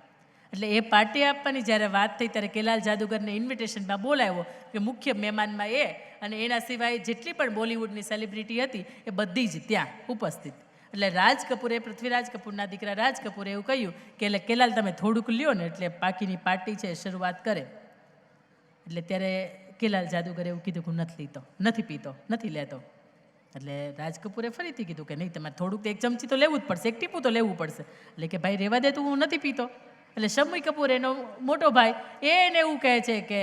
એટલે એ પાર્ટી આપવાની જ્યારે વાત થઈ ત્યારે કેલાલ જાદુગરને ઇન્વિટેશનમાં બોલાવ્યો કે મુખ્ય મહેમાનમાં એ અને એના સિવાય જેટલી પણ બોલિવૂડની સેલિબ્રિટી હતી એ બધી જ ત્યાં ઉપસ્થિત. એટલે રાજ કપૂરે, પૃથ્વીરાજ કપૂરના દીકરા રાજ કપૂરે એવું કહ્યું કે એટલે કેલાલ તમે થોડુંક લ્યો ને એટલે બાકીની પાર્ટી છે શરૂઆત કરે. એટલે ત્યારે કેલાલ જાદુગરે એવું કીધું કે હું નથી લીધો, નથી પીતો, નથી લેતો. એટલે રાજ કપૂરે ફરીથી કીધું કે નહીં, તમારે થોડુંક તો એક ચમચી તો લેવું જ પડશે, એક ટીપું તો લેવું પડશે. એટલે કે ભાઈ રહેવા દે, તું હું નથી પીતો. એટલે શમ્મી કપૂર એનો મોટો ભાઈ એને એવું કહે છે કે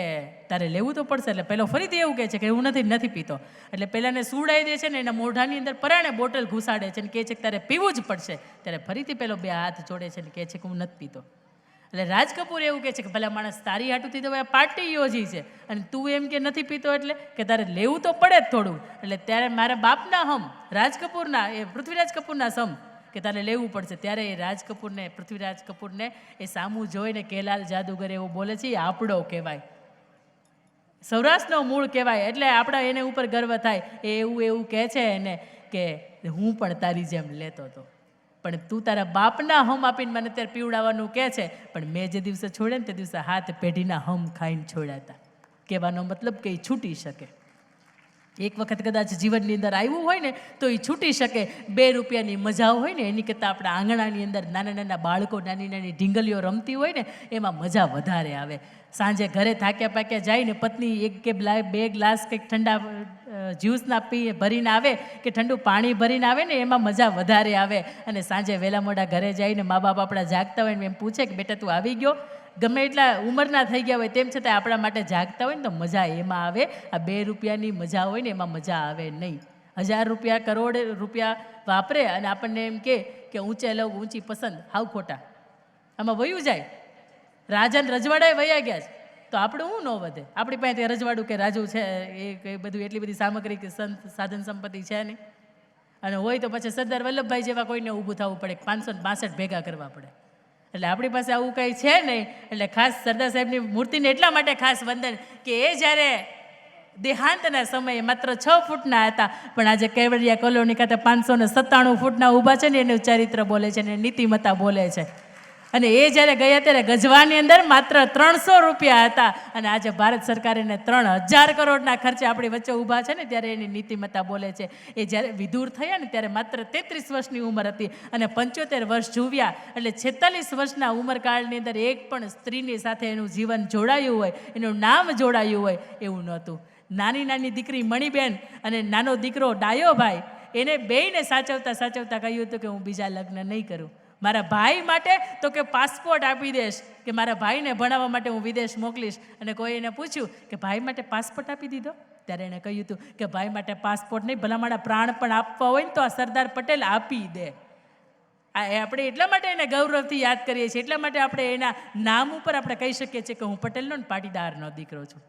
તારે લેવું તો પડશે. એટલે પેલો ફરીથી એવું કહે છે કે હું નથી પીતો. એટલે પેલાને સુવડાવી દે છે ને એના મોઢાની અંદર પરાણે બોટલ ઘુસાડે છે ને કહે છે કે તારે પીવું જ પડશે. ત્યારે ફરીથી પેલો બે હાથ જોડે છે ને કહે છે કે હું નથી પીતો. એટલે રાજ કપૂર એવું કહે છે કે ભલા માણસ, તારી હાટુથી તો પાર્ટી યોજી છે અને તું એમ કે નથી પીતો એટલે કે તારે લેવું તો પડે જ થોડું. એટલે ત્યારે મારા બાપના હમ, રાજ કપૂરના, એ પૃથ્વીરાજ કપૂરના સમ કે તારે લેવું પડશે. ત્યારે એ રાજ કપૂરને, પૃથ્વીરાજ કપૂરને એ સામું જોઈને કેલાલ જાદુગર એવું બોલે છે, એ આપડો કહેવાય, સૌરાષ્ટ્રનો મૂળ કહેવાય. એટલે આપણા એને ઉપર ગર્વ થાય. એ એવું કહે છે એને કે હું પણ તારી જેમ લેતો હતો, પણ તું તારા બાપના હમ આપીને મને અત્યારે પીવડાવવાનું કહે છે, પણ મેં જે દિવસે છોડે ને તે દિવસે હાથ પેઢીના હમ ખાઈને છોડ્યા હતા. કહેવાનો મતલબ કે એ છૂટી શકે. એક વખત કદાચ જીવનની અંદર આવ્યું હોય ને તો એ છૂટી શકે. 2 રૂપિયાની મજા હોય ને એની કરતાં આપણા આંગણાની અંદર નાના નાના બાળકો, નાની નાની ઢીંગલીઓ રમતી હોય ને એમાં મજા વધારે આવે. સાંજે ઘરે થાક્યા પાક્યા જાય ને પત્ની 1 કે 2 ગ્લાસ કંઈક ઠંડા જ્યુસના ભરીને આવે કે ઠંડુ પાણી ભરીને આવે ને એમાં મજા વધારે આવે. અને સાંજે વહેલા મોડા ઘરે જઈને મા બાપ આપણા જાગતા હોય ને એમ પૂછે કે બેટા તું આવી ગયો. ગમે એટલા ઉંમરના થઈ ગયા હોય તેમ છતાં આપણા માટે જાગતા હોય ને તો મજા એમાં આવે. આ 2 રૂપિયાની મજા હોય ને એમાં મજા આવે નહીં. 1000 રૂપિયા, કરોડ રૂપિયા વાપરે અને આપણને એમ કે ઊંચે લવ ઊંચી પસંદ, હાવ ખોટા. આમાં વયું જાય. રાજાને રજવાડાએ વયા ગયા છે તો આપણું શું ન વધે? આપણી પાસે રજવાડું કે રાજુ છે એ બધું એટલી બધી સામગ્રી કે સાધન સંપત્તિ છે નહીં. અને હોય તો પછી સરદાર વલ્લભભાઈ જેવા કોઈને ઊભું થવું પડે, 562 ભેગા કરવા પડે. એટલે આપણી પાસે આવું કંઈ છે નહીં. એટલે ખાસ સરદાર સાહેબની મૂર્તિને એટલા માટે ખાસ વંદન કે એ જ્યારે દેહાંતના સમયે માત્ર 6 ફૂટના હતા, પણ આજે કેવડિયા કોલોની ખાતે 597 ફૂટના ઊભા છે ને એનું ચારિત્ર બોલે છે ને નીતિમત્તા બોલે છે. અને એ જ્યારે ગયા ત્યારે ગજવાની અંદર માત્ર 300 રૂપિયા હતા અને આજે ભારત સરકાર એને 3000 કરોડના ખર્ચે આપણી વચ્ચે ઊભા છે ને ત્યારે એની નીતિમત્તા બોલે છે. એ જ્યારે વિધુર થયા ને ત્યારે માત્ર 33 વર્ષની ઉંમર હતી અને 75 વર્ષ જીવ્યા. એટલે 46 વર્ષના ઉંમરકાળની અંદર એક પણ સ્ત્રીની સાથે એનું જીવન જોડાયું હોય, એનું નામ જોડાયું હોય એવું નહોતું. નાની નાની દીકરી મણિબેન અને નાનો દીકરો ડાયોભાઈ, એને બેયને સાચવતા સાચવતા કહ્યું હતું કે હું બીજા લગ્ન નહીં કરું. મારા ભાઈ માટે તો કે પાસપોર્ટ આપી દઈશ, કે મારા ભાઈને ભણાવવા માટે હું વિદેશ મોકલીશ. અને કોઈ એને પૂછ્યું કે ભાઈ માટે પાસપોર્ટ આપી દીધો? ત્યારે એણે કહ્યું હતું કે ભાઈ માટે પાસપોર્ટ નહીં, ભલા મારા પ્રાણ પણ આપવા હોય ને તો આ સરદાર પટેલ આપી દે. આપણે એટલા માટે એને ગૌરવથી યાદ કરીએ છીએ, એટલા માટે આપણે એના નામ ઉપર આપણે કહી શકીએ છીએ કે હું પટેલનો ને પાટીદારનો દીકરો છું.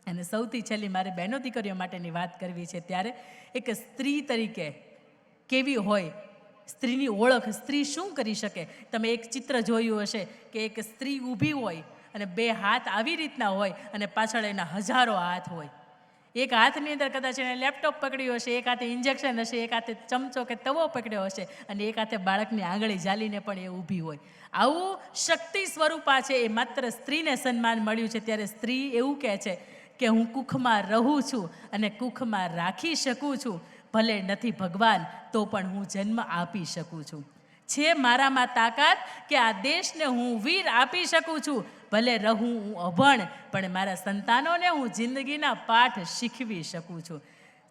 અને સૌથી છેલ્લી મારે બહેનો દીકરીઓ માટેની વાત કરવી છે. ત્યારે એક સ્ત્રી તરીકે કેવી હોય સ્ત્રીની ઓળખ, સ્ત્રી શું કરી શકે? તમે એક ચિત્ર જોયું હશે કે એક સ્ત્રી ઊભી હોય અને 2 હાથ આવી રીતના હોય અને પાછળ એના હજારો હાથ હોય. એક હાથની અંદર કદાચ એણે લેપટોપ પકડ્યું હશે, એક હાથે ઇન્જેક્શન હશે, એક હાથે ચમચો કે તવો પકડ્યો હશે અને એક હાથે બાળકની આંગળી ઝાલીને પણ એ ઊભી હોય. આવું શક્તિ સ્વરૂપા છે. એ માત્ર સ્ત્રીને સન્માન મળ્યું છે. ત્યારે સ્ત્રી એવું કહે છે કે હું કુખમાં રહું છું અને કુખમાં રાખી શકું છું. ભલે નથી ભગવાન તો પણ હું જન્મ આપી શકું છું. છે મારામાં તાકાત કે આ દેશને હું વીર આપી શકું છું. ભલે રહું હું અભણ પણ મારા સંતાનોને હું જિંદગીના પાઠ શીખવી શકું છું.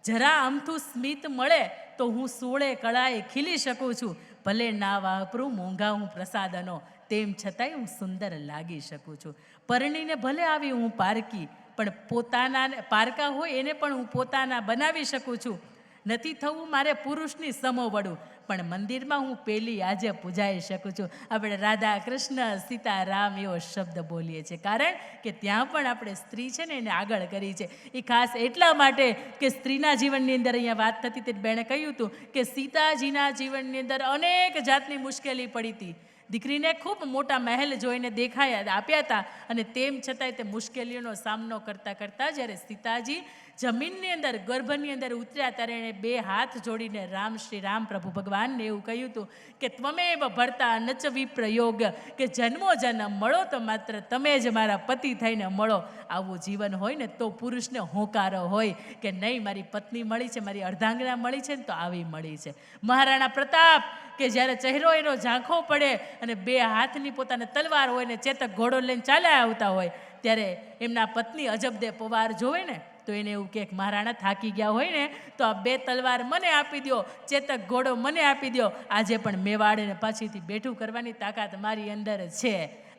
જરા અમથું સ્મિત મળે તો હું 16 કળાએ ખીલી શકું છું. ભલે ના વાપરું મોંઘા હું પ્રસાદનો, તેમ છતાંય હું સુંદર લાગી શકું છું. પરણીને ભલે આવી હું પારકી, પણ પોતાના પારકા હોય એને પણ હું પોતાના બનાવી શકું છું. નથી થવું મારે પુરુષની સમોવડું, પણ મંદિરમાં હું પેલી આજે પૂજાઈ શકું છું. આપણે રાધા કૃષ્ણ સીતારામ એવો શબ્દ બોલીએ છીએ, કારણ કે ત્યાં પણ આપણે સ્ત્રી છે ને એને આગળ કરી છે. એ ખાસ એટલા માટે કે સ્ત્રીના જીવનની અંદર અહીંયા વાત થતી તે બેણે કહ્યું હતું કે સીતાજીના જીવનની અંદર અનેક જાતની મુશ્કેલી પડી હતી. દીકરીને ખૂબ મોટા મહેલ જોઈને આપ્યા હતા, અને તેમ છતાંય તે મુશ્કેલીઓનો સામનો કરતાં કરતાં જ્યારે સીતાજી જમીનની અંદર ગર્ભની અંદર ઉતર્યા ત્યારે એણે 2 હાથ જોડીને શ્રી રામ પ્રભુ ભગવાનને એવું કહ્યું હતું કે ત્વમેવ ભર્તા નચ વિપ્રયોગ, કે જન્મો જન્મ મળો તો માત્ર તમે જ મારા પતિ થઈને મળો. આવું જીવન હોય ને તો પુરુષને હોંકારો હોય કે નહીં, મારી પત્ની મળી છે, મારી અર્ધાંગના મળી છે ને તો આવી મળી છે. મહારાણા પ્રતાપ કે જ્યારે ચહેરો એનો ઝાંખો પડે અને 2 હાથની પોતાને તલવાર હોય ને ચેતક ઘોડો લઈને ચાલ્યા આવતા હોય, ત્યારે એમના પત્ની અજબદે પવાર જોવે ને તો એને એવું કહે, મહારાણા થાકી ગયા હોય ને તો આ 2 તલવાર મને આપી દો, ચેતક ઘોડો મને આપી દો, આજે પણ મેવાડને પાછીથી બેઠું કરવાની તાકાત મારી અંદર છે.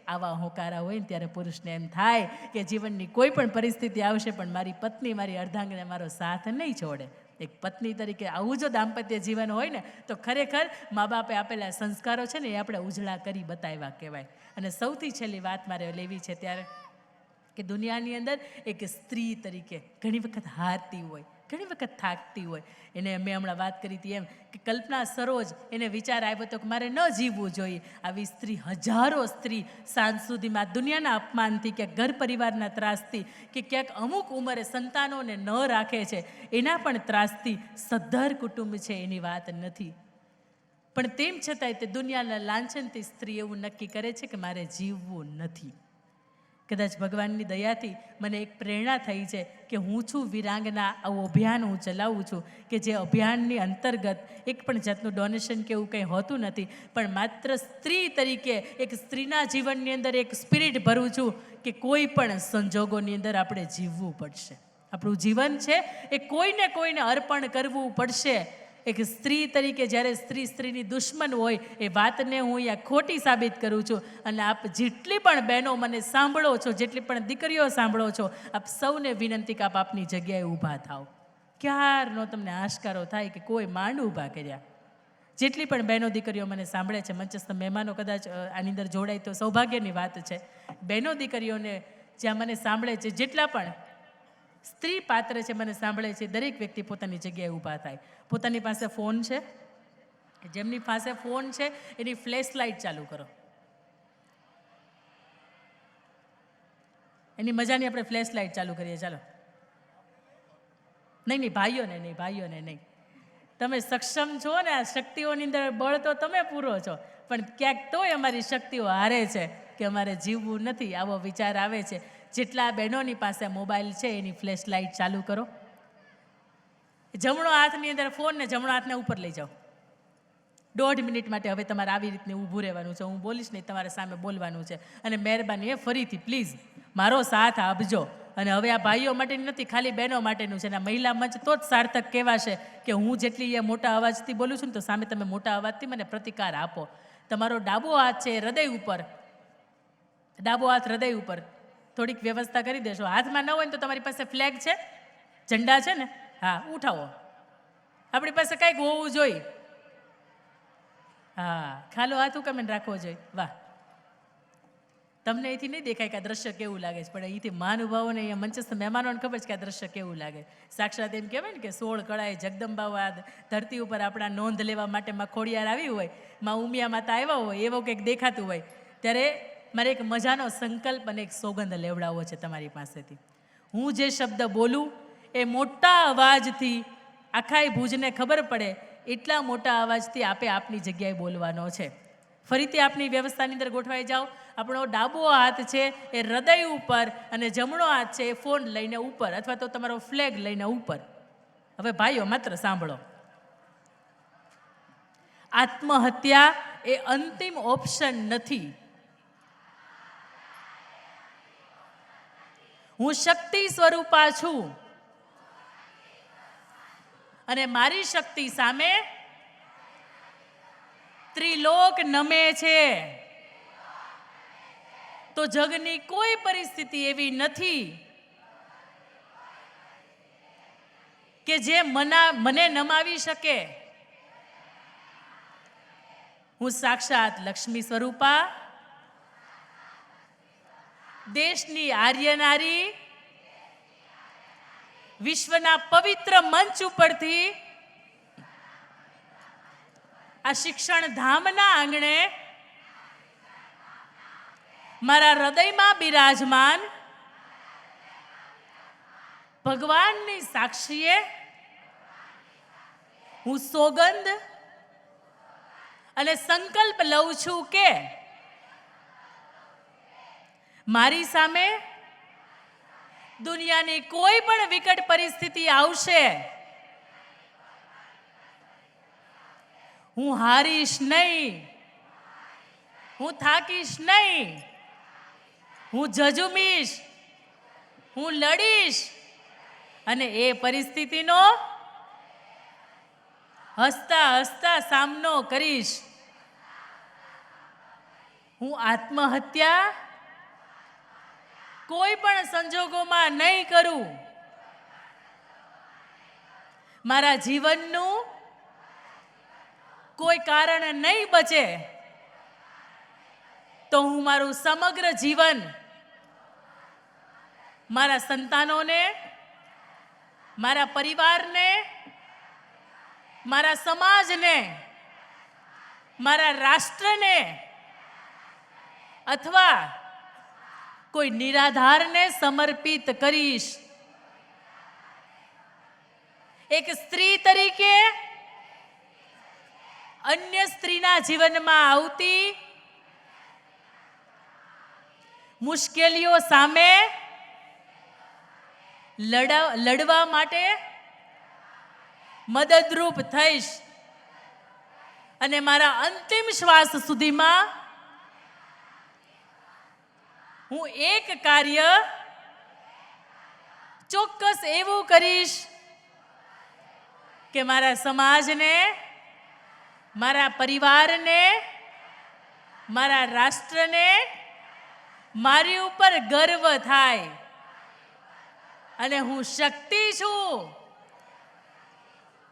આવા હોંકારા હોય ને ત્યારે પુરુષને એમ થાય કે જીવનની કોઈ પણ પરિસ્થિતિ આવશે પણ મારી પત્ની, મારી અર્ધાંગને મારો સાથ નહીં છોડે. એક પત્ની તરીકે આવું જો દાંપત્ય જીવન હોય ને તો ખરેખર મા બાપે આપેલા સંસ્કારો છે ને એ આપણે ઉજળા કરી બતાવ્યા કહેવાય. અને સૌથી છેલ્લી વાત મારે લેવી છે ત્યારે કે દુનિયાની અંદર એક સ્ત્રી તરીકે ઘણી વખત હારતી હોય, ઘણી વખત થાકતી હોય. એને મેં હમણાં વાત કરી હતી એમ કે કલ્પના સરોજ એને વિચાર આવ્યો હતો કે મારે ન જીવવું જોઈએ. આવી સ્ત્રી, હજારો સ્ત્રી સાંજ સુધીમાં દુનિયાના અપમાનથી, કે ઘર પરિવારના ત્રાસથી, કે ક્યાંક અમુક ઉંમરે સંતાનોને ન રાખે છે એના પણ ત્રાસથી, સદ્ધર કુટુંબ છે એની વાત નથી, પણ તેમ છતાંય તે દુનિયાના લાંછનથી સ્ત્રી એવું નક્કી કરે છે કે મારે જીવવું નથી. કદાચ ભગવાનની દયાથી મને એક પ્રેરણા થઈ છે કે હું છું વિરાંગના, આવું અભિયાન હું ચલાવું છું કે જે અભિયાનની અંતર્ગત એક પણ જાતનું ડોનેશન કે એવું કંઈ હોતું નથી, પણ માત્ર સ્ત્રી તરીકે એક સ્ત્રીના જીવનની અંદર એક સ્પિરિટ ભરું છું કે કોઈ પણ સંજોગોની અંદર આપણે જીવવું પડશે. આપણું જીવન છે એ કોઈને અર્પણ કરવું પડશે. એક સ્ત્રી તરીકે જ્યારે સ્ત્રીની દુશ્મન હોય એ વાતને હું અહીંયા ખોટી સાબિત કરું છું. અને આપ જેટલી પણ બહેનો મને સાંભળો છો, જેટલી પણ દીકરીઓ સાંભળો છો, આપ સૌને વિનંતી કે આપ આપની જગ્યાએ ઊભા થાઓ. ક્યારનો તમને આશકારો થાય કે કોઈ માંડ ઊભા કર્યા. જેટલી પણ બહેનો દીકરીઓ મને સાંભળે છે, મંચસ્થ મહેમાનો કદાચ આની અંદર જોડાય તો સૌભાગ્યની વાત છે. બહેનો દીકરીઓને જ્યાં મને સાંભળે છે, જેટલા પણ સ્ત્રી પાત્ર છે મને સાંભળે છે, દરેક વ્યક્તિ પોતાની જગ્યાએ ઊભા થાય. પોતાની પાસે ફોન છે, જેમની પાસે ફોન છે એની ફ્લેશ લાઇટ ચાલુ કરો. એની મજાની આપણે ફ્લેશ લાઇટ ચાલુ કરીએ. ચાલો. નહીં, ભાઈઓને નહીં. તમે સક્ષમ છો ને, આ શક્તિઓની અંદર બળ તો તમે પૂરો છો, પણ ક્યાંક તોય અમારી શક્તિઓ હારે છે કે અમારે જીવવું નથી, આવો વિચાર આવે છે. જેટલા બહેનોની પાસે મોબાઈલ છે એની ફ્લેશ લાઇટ ચાલુ કરો. જમણો હાથની અંદર ફોન ને જમણો હાથને ઉપર લઈ જાઓ. 1.5 મિનિટ માટે હવે તમારે આવી રીતને ઊભું રહેવાનું છે. હું બોલીશ નહીં, તમારે સામે બોલવાનું છે. અને મહેરબાની ફરીથી પ્લીઝ મારો સાથ આપજો. અને હવે આ ભાઈઓ માટેનું નથી, ખાલી બહેનો માટેનું છે. અને મહિલા મંચ તો જ સાર્થક કહેવાશે કે હું જેટલી એ મોટા અવાજથી બોલું છું ને તો સામે તમે મોટા અવાજથી મને પ્રતિકાર આપો. તમારો ડાબો હાથ છે હૃદય ઉપર, ડાબો હાથ હૃદય ઉપર થોડીક વ્યવસ્થા કરી દેશો. હાથમાં ન હોય ને તો તમારી પાસે ફ્લેગ છે, ઝંડા છે ને, હા ઉઠાવો. આપણી પાસે કંઈક હોવું જોઈએ. હા, ખાલો હાથ ઉકામીને રાખવો જોઈએ. વાહ, તમને અહીંથી નહીં દેખાય કે આ દ્રશ્ય કેવું લાગે છે, પણ અહીંથી મહાનુભાવોને, અહીંયા મંચસ્થ મહેમાનોને ખબર છે કે આ દ્રશ્ય કેવું લાગે. સાક્ષાત એમ કહેવાય ને કે 16 કળાએ જગદંબા ધરતી ઉપર આપણા નોંધ લેવા માટે માં ખોડિયાર આવી હોય, માં ઉમિયા માતા આવ્યા હોય, એવું કંઈક દેખાતું હોય. ત્યારે મારે એક મજાનો સંકલ્પ અને એક સોગંદ લેવડાવવો છે તમારી પાસેથી. હું જે શબ્દ બોલું એ મોટા અવાજથી આખાય ભુજને ખબર પડે એટલા મોટા અવાજથી આપે આપની જગ્યાએ બોલવાનો છે. ફરીથી આપની વ્યવસ્થાની અંદર ગોઠવાઈ જાઓ. આપણો ડાબો હાથ છે એ હૃદય ઉપર અને જમણો હાથ છે એ ફોન લઈને ઉપર અથવા તો તમારો ફ્લેગ લઈને ઉપર. હવે ભાઈઓ માત્ર સાંભળો. આત્મહત્યા એ અંતિમ ઓપ્શન નથી. હું શક્તિ સ્વરૂપા છું અને મારી શક્તિ સામે ત્રિલોક નમે છે. તો જગની કોઈ પરિસ્થિતિ એવી નથી કે જે મને નમાવી શકે. હું સાક્ષાત લક્ષ્મી સ્વરૂપા, દેશની આર્ય નારી, વિશ્વના પવિત્ર મંચ ઉપરથી આ શિક્ષણ ધામના આંગણે મારા હૃદયમાં બિરાજમાન ભગવાનની સાક્ષીએ હું સોગંદ અને સંકલ્પ લઉં છું કે મારી સામે દુનિયાની કોઈ પણ વિકટ પરિસ્થિતિ આવશે, હું હારીશ નહીં, હું થાકીશ નહીં, હું ઝઝુમીશ, હું લડીશ અને એ પરિસ્થિતિનો હસતા હસતા સામનો કરીશ. હું આત્મહત્યા કોઈ પણ સંજોગોમાં નહીં કરું. મારા જીવનનું કોઈ કારણ નહીં બચે તો હું મારું સમગ્ર જીવન મારા સંતાનોને, મારા પરિવારને, મારા સમાજને, મારા રાષ્ટ્રને અથવા કોઈ નિરાધારને સમર્પિત કરીશ. એક સ્ત્રી તરીકે અન્ય સ્ત્રીના જીવનમાં આવતી મુશ્કેલીઓ સામે લડવા માટે મદદરૂપ થઈશ અને મારા અંતિમ શ્વાસ સુધીમાં હું એક કાર્ય ચોક્કસ એવું કરીશ કે મારા સમાજને, મારા પરિવારને, મારા રાષ્ટ્રને મારી ઉપર ગર્વ થાય અને હું શક્તિ છું,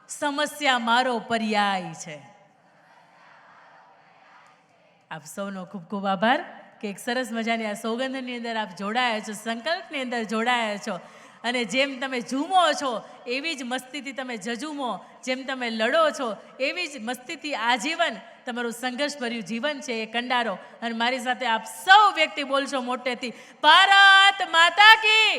સમસ્યા મારો પર્યાય છે. આપ સૌનો ખૂબ ખૂબ આભાર કે એક સરસ મજાની આ સોગંદની અંદર આપ જોડાયા છો, સંકલ્પની અંદર જોડાયા છો અને જેમ તમે ઝૂમો છો એવી જ મસ્તીથી તમે ઝઝૂમો, જેમ તમે લડો છો એવી જ મસ્તીથી આજીવન તમારું સંઘર્ષભર્યું જીવન છે એ કંડારો. અને મારી સાથે આપ સૌ વ્યક્તિ બોલશો મોટેથી, ભારત માતા કી.